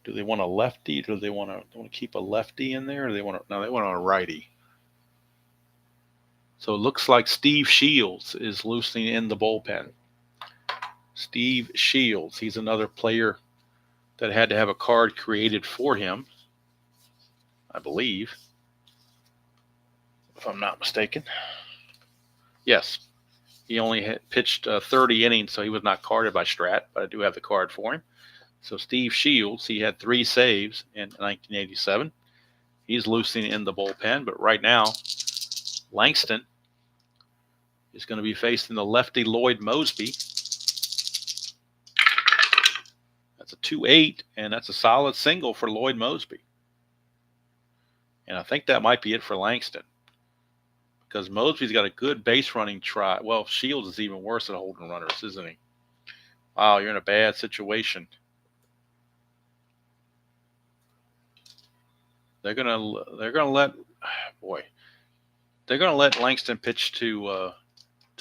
S1: Do they want a lefty? Do they want to keep a lefty in there? Or they want a righty. So it looks like Steve Shields is loosening in the bullpen. Steve Shields. He's another player that had to have a card created for him, I believe, if I'm not mistaken. Yes, he only had pitched 30 innings, so he was not carded by Strat, but I do have the card for him. So Steve Shields, he had 3 saves in 1987. He's loosening in the bullpen, but right now, Langston is going to be facing the lefty Lloyd Mosby. That's a 2-8, and that's a solid single for Lloyd Mosby. And I think that might be it for Langston, because Mosby's got a good base running try. Well, Shields is even worse at holding runners, isn't he? Wow, you're in a bad situation. They're gonna let Langston pitch to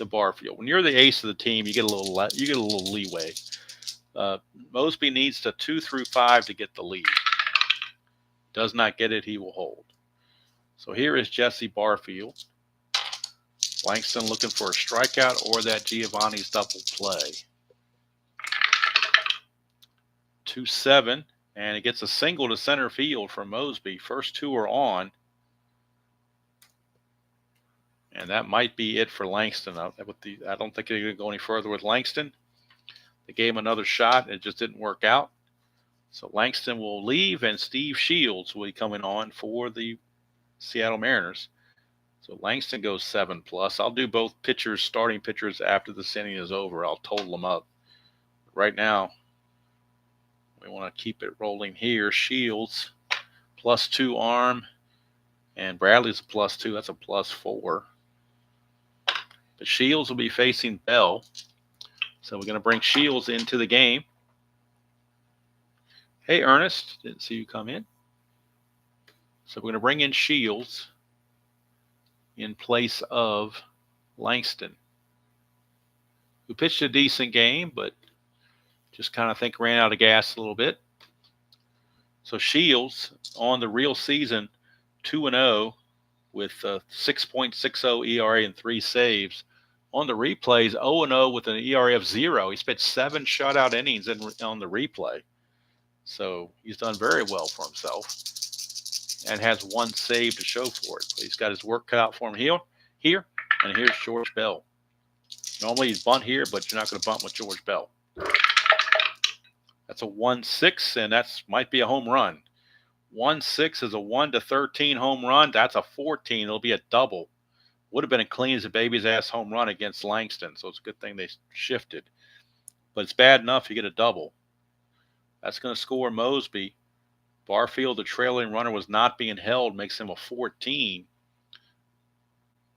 S1: Barfield. When you're the ace of the team, you get a little leeway. Mosby needs to 2 through 5 to get the lead. Does not get it, he will hold. So here is Jesse Barfield. Langston looking for a strikeout or that Giovanni's double play. 2-7, and it gets a single to center field for Mosby. First 2 are on. And that might be it for Langston. I don't think they're going to go any further with Langston. They gave him another shot, and it just didn't work out. So Langston will leave, and Steve Shields will be coming on for the Seattle Mariners. So Langston goes 7+. I'll do both pitchers, starting pitchers, after this inning is over. I'll total them up. Right now, we want to keep it rolling here. Shields, +2 arm, and Bradley's a +2. That's a +4. But Shields will be facing Bell. So we're going to bring Shields into the game. Hey, Ernest, didn't see you come in. So we're going to bring in Shields in place of Langston, who pitched a decent game, but just kind of think ran out of gas a little bit. So Shields on the real season, 2-0 with 6.60 ERA and 3 saves. On the replays, 0-0 with an ERA of 0. He's pitched 7 shutout innings on the replay. So he's done very well for himself and has 1 save to show for it. But he's got his work cut out for him here. And here's George Bell. Normally he'd bunt here, but you're not going to bunt with George Bell. That's a 1-6, and that might be a home run. 1-6 is a 1-13 home run. That's a 14. It'll be a double. Would have been a clean as a baby's ass home run against Langston, so it's a good thing they shifted. But it's bad enough you get a double. That's going to score Mosby. Barfield, the trailing runner, was not being held, makes him a 14.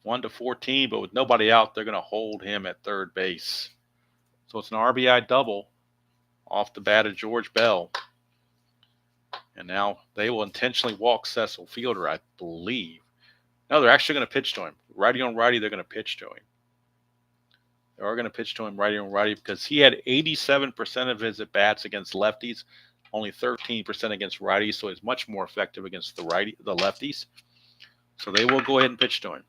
S1: 1-14, but with nobody out, they're going to hold him at third base. So it's an RBI double off the bat of George Bell. And now they will intentionally walk Cecil Fielder, I believe. No, they're actually going to pitch to him. Righty on righty, they're going to pitch to him. They are going to pitch to him righty on righty because he had 87% of his at-bats against lefties, only 13% against righties, so he's much more effective against the lefties. So they will go ahead and pitch to him.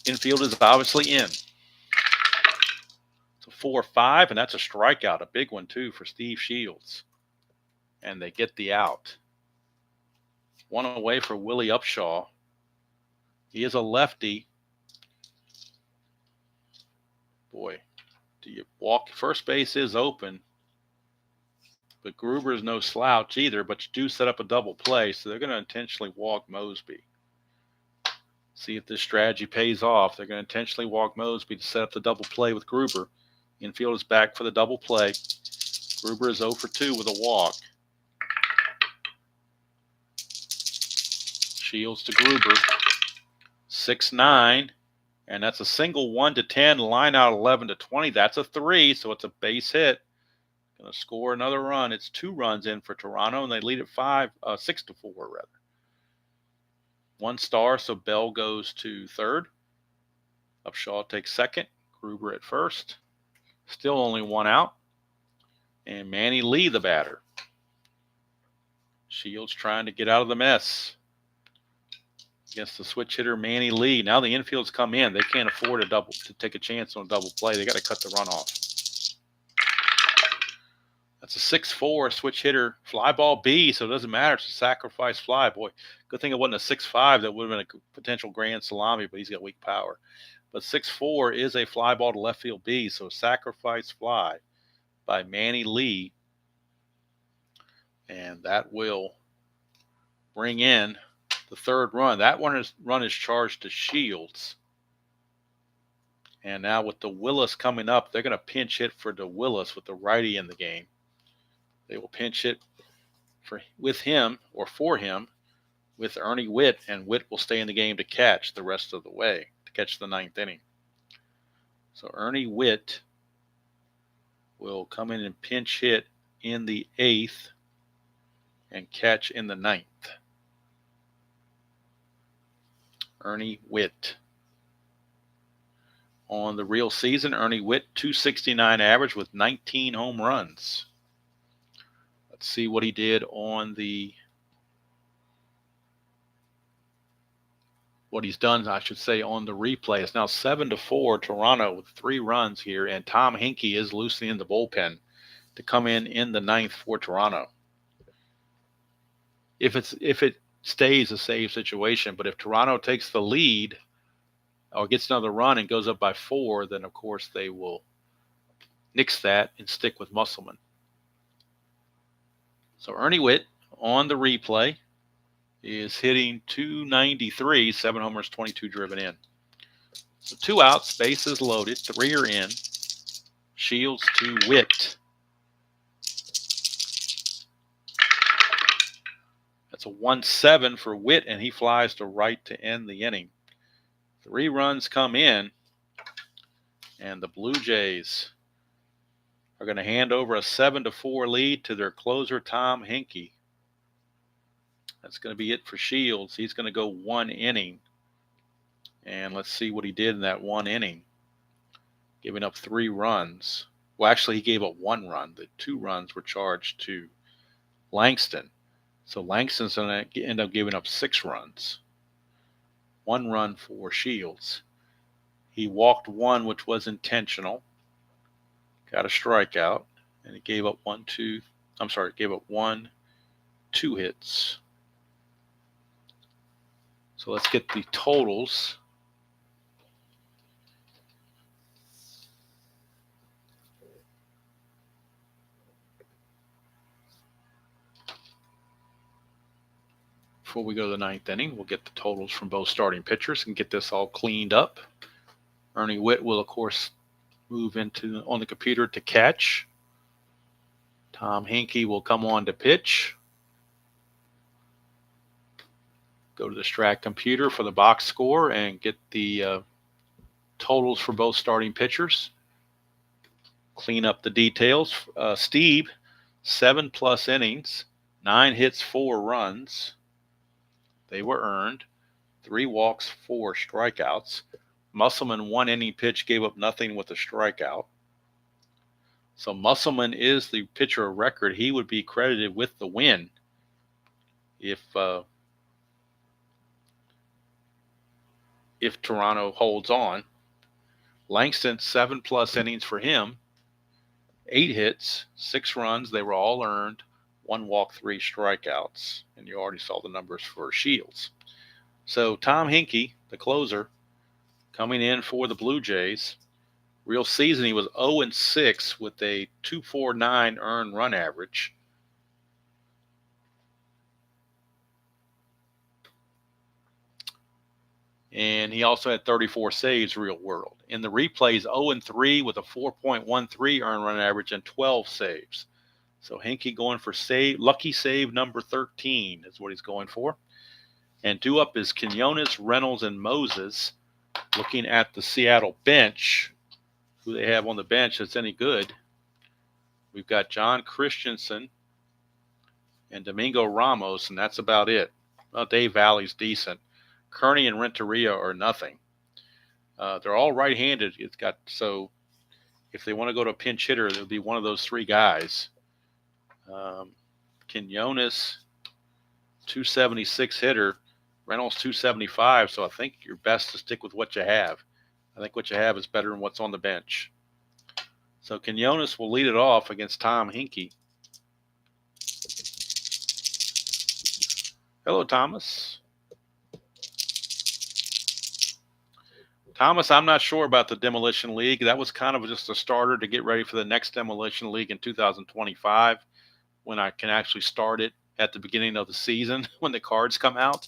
S1: Infield is obviously in. It's a 4-5, and that's a strikeout, a big one too for Steve Shields. And they get the out. 1 away for Willie Upshaw. He is a lefty. Boy, do you walk? First base is open, but Gruber is no slouch either, but you do set up a double play, so they're going to intentionally walk Mosby. See if this strategy pays off. They're going to intentionally walk Mosby to set up the double play with Gruber. Infield is back for the double play. Gruber is 0 for 2 with a walk. Shields to Gruber. 6-9. And that's a single 1-10. Line out 11-20. That's a 3, so it's a base hit. Going to score another run. It's 2 runs in for Toronto, and they lead at 6-4 rather. 1 star, so Bell goes to third. Upshaw takes second. Gruber at first. Still only 1 out. And Manny Lee, the batter. Shields trying to get out of the mess against the switch hitter Manny Lee. Now the infield's come in. They can't afford to take a chance on a double play. They got to cut the run off. That's a 6-4 switch hitter fly ball B, so it doesn't matter. It's a sacrifice fly. Boy, good thing it wasn't a 6-5. That would have been a potential grand salami, but he's got weak power. But 6-4 is a fly ball to left field B, so sacrifice fly by Manny Lee. And that will bring in the third run. That run is charged to Shields. And now with the Willis coming up, they're going to pinch hit for the Willis with the righty in the game. They will pinch hit with him with Ernie Witt, and Witt will stay in the game to catch the rest of the way, to catch the 9th inning. So Ernie Witt will come in and pinch hit in the 8th and catch in the 9th. Ernie Witt. On the real season, Ernie Witt, .269 average with 19 home runs. Let's see what he did on what he's done, I should say, on the replay. It's now 7-4 Toronto with 3 runs here, and Tom Hinkie is loosening the bullpen to come in the 9th for Toronto. If it stays a save situation, but if Toronto takes the lead, or gets another run and goes up by 4, then of course they will nix that and stick with Musselman. So Ernie Witt on the replay is hitting .293, 7 homers, 22 driven in. So 2 outs, bases loaded, 3 are in. Shields to Witt. That's a 1-7 for Witt, and he flies to right to end the inning. 3 runs come in, and the Blue Jays are going to hand over a 7-4 lead to their closer, Tom Henke. That's going to be it for Shields. He's going to go 1 inning. And let's see what he did in that 1 inning. Giving up 3 runs. Well, actually, he gave up 1 run. The 2 runs were charged to Langston. So Langston's going to end up giving up 6 runs. 1 run for Shields. He walked 1, which was intentional. Got a strikeout. And he gave up 2 hits. So let's get the totals. Before we go to the 9th inning, we'll get the totals from both starting pitchers and get this all cleaned up. Ernie Witt will, of course, move on the computer to catch. Tom Henke will come on to pitch. Go to the Strat computer for the box score and get the totals for both starting pitchers. Clean up the details. Steve, 7+ innings, 9 hits, 4 runs. They were earned. 3 walks, 4 strikeouts. Musselman, 1 inning pitch, gave up nothing with a strikeout. So Musselman is the pitcher of record. He would be credited with the win if Toronto holds on. Langston, 7+ innings for him. 8 hits, 6 runs. They were all earned. 1 walk, 3 strikeouts. And you already saw the numbers for Shields. So Tom Henke, the closer, coming in for the Blue Jays. Real season, he was 0-6 with a .249 earned run average. And he also had 34 saves real world. In the replays, 0-3 with a 4.13 earned run average and 12 saves. So Henke going for lucky save number 13 is what he's going for. And due up is Quinones, Reynolds, and Moses. Looking at the Seattle bench, who they have on the bench that's any good. We've got John Christensen and Domingo Ramos, and that's about it. Well, Dave Valley's decent. Kearney and Renteria are nothing. They're all right-handed. So if they want to go to a pinch hitter, it'll be one of those 3 guys. Quinones, 276 hitter. Reynolds, 275. So I think you're best to stick with what you have. I think what you have is better than what's on the bench. So Quinones will lead it off against Tom Henke. Hello, Thomas. Thomas, I'm not sure about the Demolition League. That was kind of just a starter to get ready for the next Demolition League in 2025, when I can actually start it at the beginning of the season when the cards come out.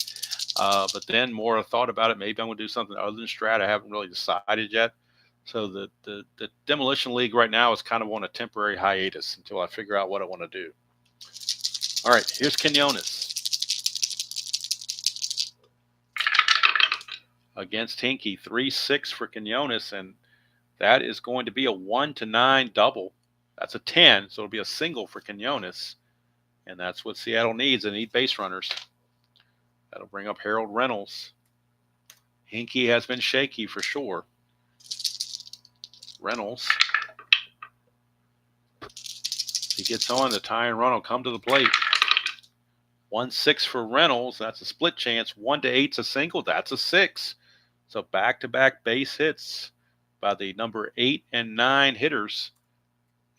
S1: But then more thought about it. Maybe I'm going to do something other than Strat. I haven't really decided yet. So the Demolition League right now is kind of on a temporary hiatus until I figure out what I want to do. All right, here's Quinones against Henke. 3-6 for Quinones, and that is going to be a 1-9 double. That's a 10, so it'll be a single for Quinones, and that's what Seattle needs. They need base runners. That'll bring up Harold Reynolds. Henke has been shaky for sure. Reynolds. If he gets on, the tying run will come to the plate. 1-6 for Reynolds. That's a split chance. 1-8's a single. That's a 6. So back-to-back base hits by the number 8 and 9 hitters.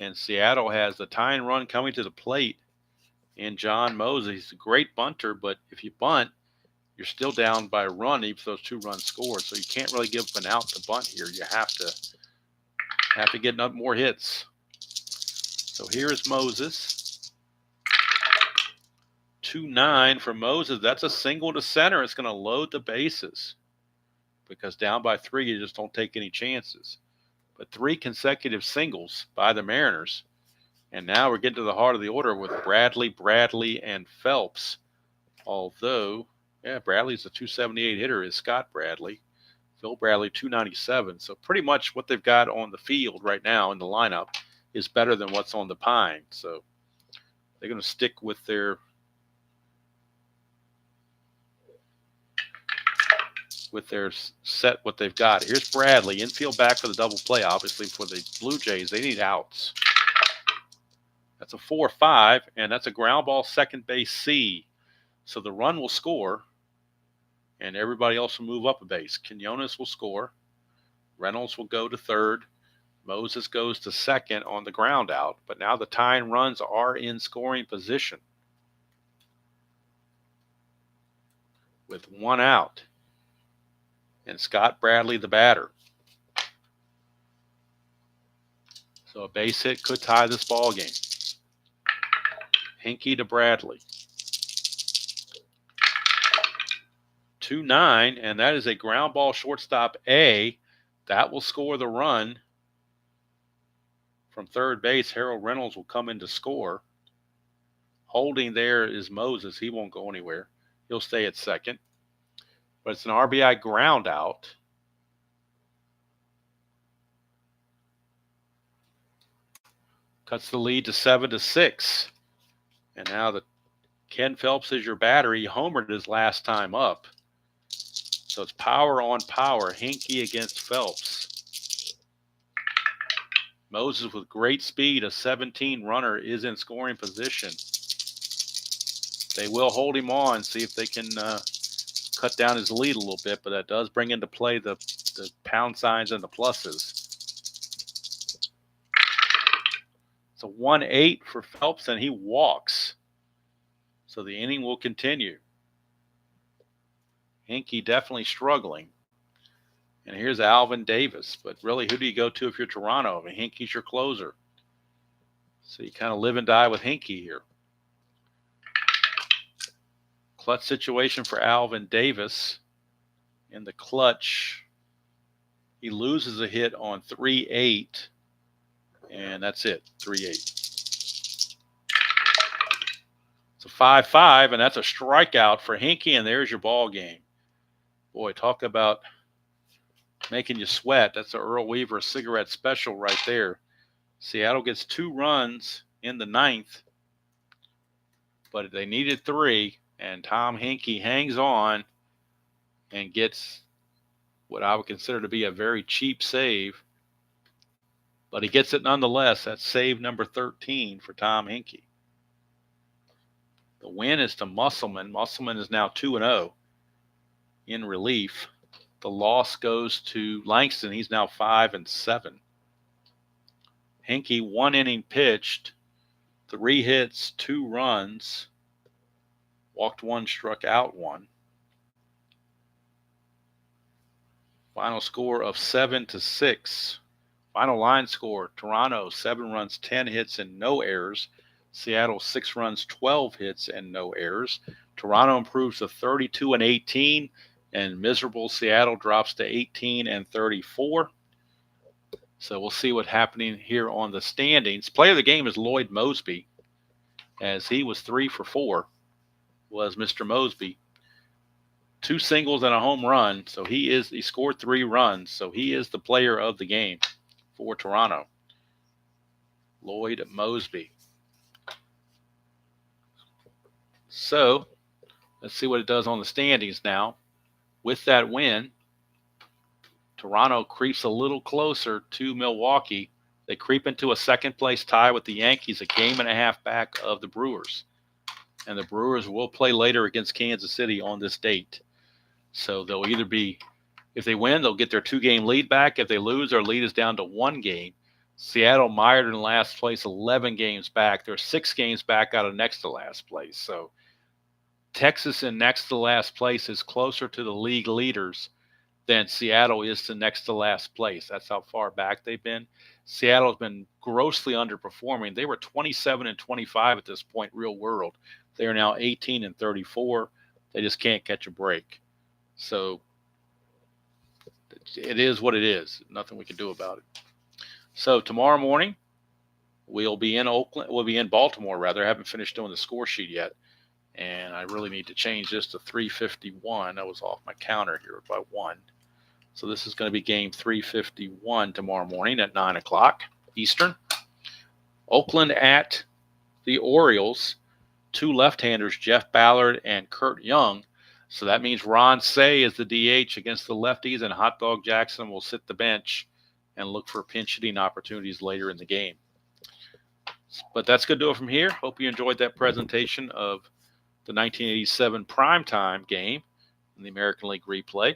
S1: And Seattle has the tying run coming to the plate in John Moses. He's a great bunter, but if you bunt, you're still down by a run, even if those 2 runs scored. So you can't really give up an out to bunt here. You have to get up more hits. So here is Moses. 2-9 for Moses. That's a single to center. It's going to load the bases because down by 3, you just don't take any chances. But 3 consecutive singles by the Mariners. And now we're getting to the heart of the order with Bradley, and Phelps. Although, yeah, Bradley's a 278 hitter is Scott Bradley. Phil Bradley, 297. So pretty much what they've got on the field right now in the lineup is better than what's on the pine. So they're going to stick with their set, what they've got. Here's Bradley, infield back for the double play, obviously, for the Blue Jays. They need outs. That's a 4-5, and that's a ground ball, second base C. So the run will score, and everybody else will move up a base. Quinones will score. Reynolds will go to third. Moses goes to second on the ground out. But now the tying runs are in scoring position with 1 out. And Scott Bradley, the batter. So a base hit could tie this ball game. Hinkie to Bradley. 2-9, and that is a ground ball, shortstop A. That will score the run. From third base, Harold Reynolds will come in to score. Holding there is Moses. He won't go anywhere. He'll stay at second. But it's an RBI ground out. Cuts the lead to 7-6. And now Ken Phelps is your batter. He homered his last time up. So it's power on power. Hinkie against Phelps. Moses with great speed, a 17 runner, is in scoring position. They will hold him on, see if they can cut down his lead a little bit, but that does bring into play the pound signs and the pluses. It's a 1-8 for Phelps, and he walks. So the inning will continue. Hinkie definitely struggling. And here's Alvin Davis. But really, who do you go to if you're Toronto? I mean, Hinkie's your closer. So you kind of live and die with Hinkie here. Clutch situation for Alvin Davis. In the clutch, he loses a hit on 3-8. And that's it, 3-8. It's a 5-5, and that's a strikeout for Hinkie, and there's your ball game. Boy, talk about making you sweat. That's an Earl Weaver cigarette special right there. Seattle gets 2 runs in the 9th, but they needed 3, and Tom Hinkie hangs on and gets what I would consider to be a very cheap save, but he gets it nonetheless. That's save number 13 for Tom Hinkie. The win is to Musselman. Musselman is now 2-0 in relief. The loss goes to Langston. He's now 5-7. Hinkie, 1 inning pitched, 3 hits, 2 runs, walked 1, struck out 1. Final score of 7-6. Final line score, Toronto 7 runs, 10 hits, and no errors. Seattle 6 runs, 12 hits, and no errors. Toronto improves to 32-18, and miserable Seattle drops to 18-34. So we'll see what's happening here on the standings. Player of the game is Lloyd Mosby, as he was 3 for 4, was Mr. Mosby. 2 singles and a home run, so he scored 3 runs, so he is the player of the game for Toronto. Lloyd Mosby. So let's see what it does on the standings now. With that win, Toronto creeps a little closer to Milwaukee. They creep into a second-place tie with the Yankees, a game and a half back of the Brewers. And the Brewers will play later against Kansas City on this date. So they'll either be, if they win, they'll get their 2-game lead back. If they lose, their lead is down to 1 game. Seattle mired in last place, 11 games back. They're 6 games back out of next to last place. So Texas in next to last place is closer to the league leaders than Seattle is to next to last place. That's how far back they've been. Seattle's been grossly underperforming. They were 27 and 25 at this point, real world. They are now 18 and 34. They just can't catch a break. So it is what it is. Nothing we can do about it. So tomorrow morning, we'll be in Oakland. We'll be in Baltimore, rather. I haven't finished doing the score sheet yet. And I really need to change this to 351. I was off my counter here by 1. So this is going to be game 351 tomorrow morning at 9 o'clock Eastern. Oakland at the Orioles. 2 left-handers, Jeff Ballard and Kurt Young. So that means Ron Say is the DH against the lefties, and Hot Dog Jackson will sit the bench and look for pinch hitting opportunities later in the game. But that's going to do it from here. Hope you enjoyed that presentation of the 1987 primetime game in the American League replay.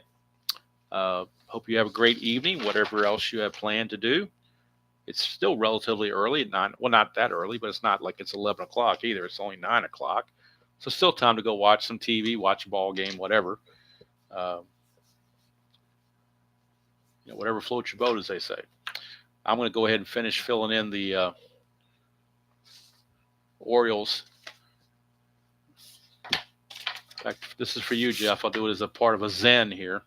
S1: Hope you have a great evening, whatever else you have planned to do. It's still relatively early at 9. Well, not that early, but it's not like it's 11 o'clock either. It's only 9 o'clock. So still time to go watch some TV, watch a ball game, whatever. Whatever floats your boat, as they say. I'm going to go ahead and finish filling in the Orioles. In fact, this is for you, Jeff. I'll do it as a part of a Zen here.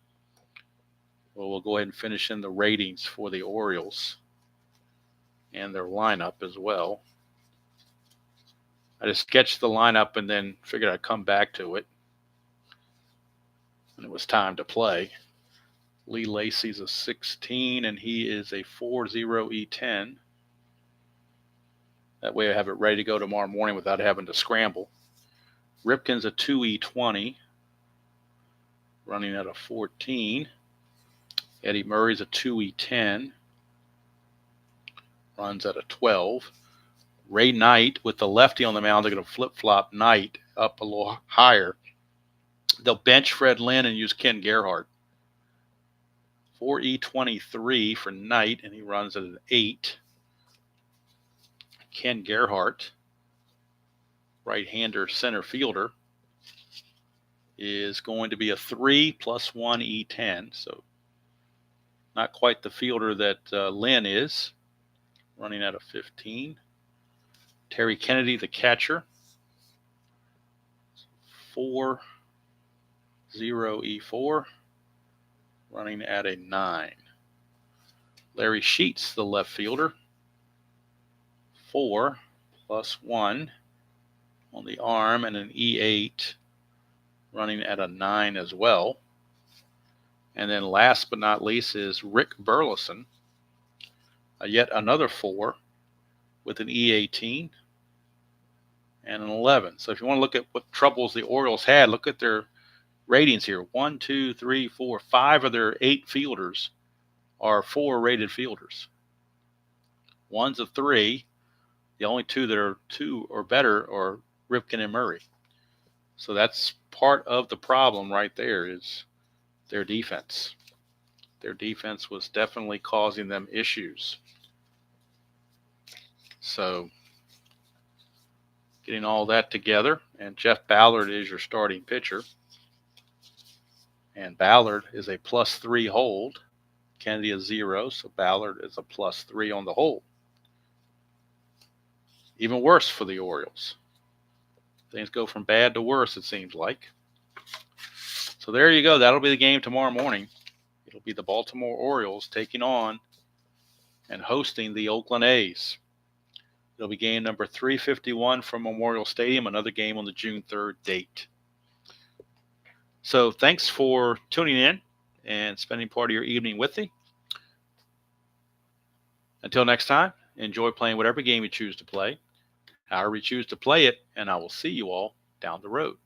S1: Well, we'll go ahead and finish in the ratings for the Orioles and their lineup as well. I just sketched the lineup and then figured I'd come back to it. And it was time to play. Lee Lacy's a 16, and he is a 4.0 E10. That way I have it ready to go tomorrow morning without having to scramble. Ripken's a 2E20, running at a 14. Eddie Murray's a 2E10, runs at a 12. Ray Knight, with the lefty on the mound, they're going to flip-flop Knight up a little higher. They'll bench Fred Lynn and use Ken Gerhardt. 4E23 for Knight, and he runs at an 8. Ken Gerhardt, right-hander center fielder, is going to be a 3 + 1 E10, so not quite the fielder that Lynn is, running at a 15. Terry Kennedy, the catcher, 4.0 E4, running at a 9. Larry Sheets, the left fielder, 4 + 1 on the arm, and an E8, running at a 9 as well. And then last but not least is Rick Burleson, yet another 4 with an E18 and an 11. So if you want to look at what troubles the Orioles had, look at their ratings here. 1, 2, 3, 4, 5 of their 8 fielders are 4 rated fielders. One's a 3. The only 2 that are 2 or better are Ripken and Murray. So that's part of the problem right there, is their defense. Their defense was definitely causing them issues. So getting all that together, and Jeff Ballard is your starting pitcher. And Ballard is a +3 hold. Kennedy is 0, so Ballard is a +3 on the hold. Even worse for the Orioles. Things go from bad to worse, it seems like. So there you go. That'll be the game tomorrow morning. It'll be the Baltimore Orioles taking on and hosting the Oakland A's. It'll be game number 351 from Memorial Stadium, another game on the June 3rd date. So thanks for tuning in and spending part of your evening with me. Until next time, enjoy playing whatever game you choose to play, however you choose to play it, and I will see you all down the road.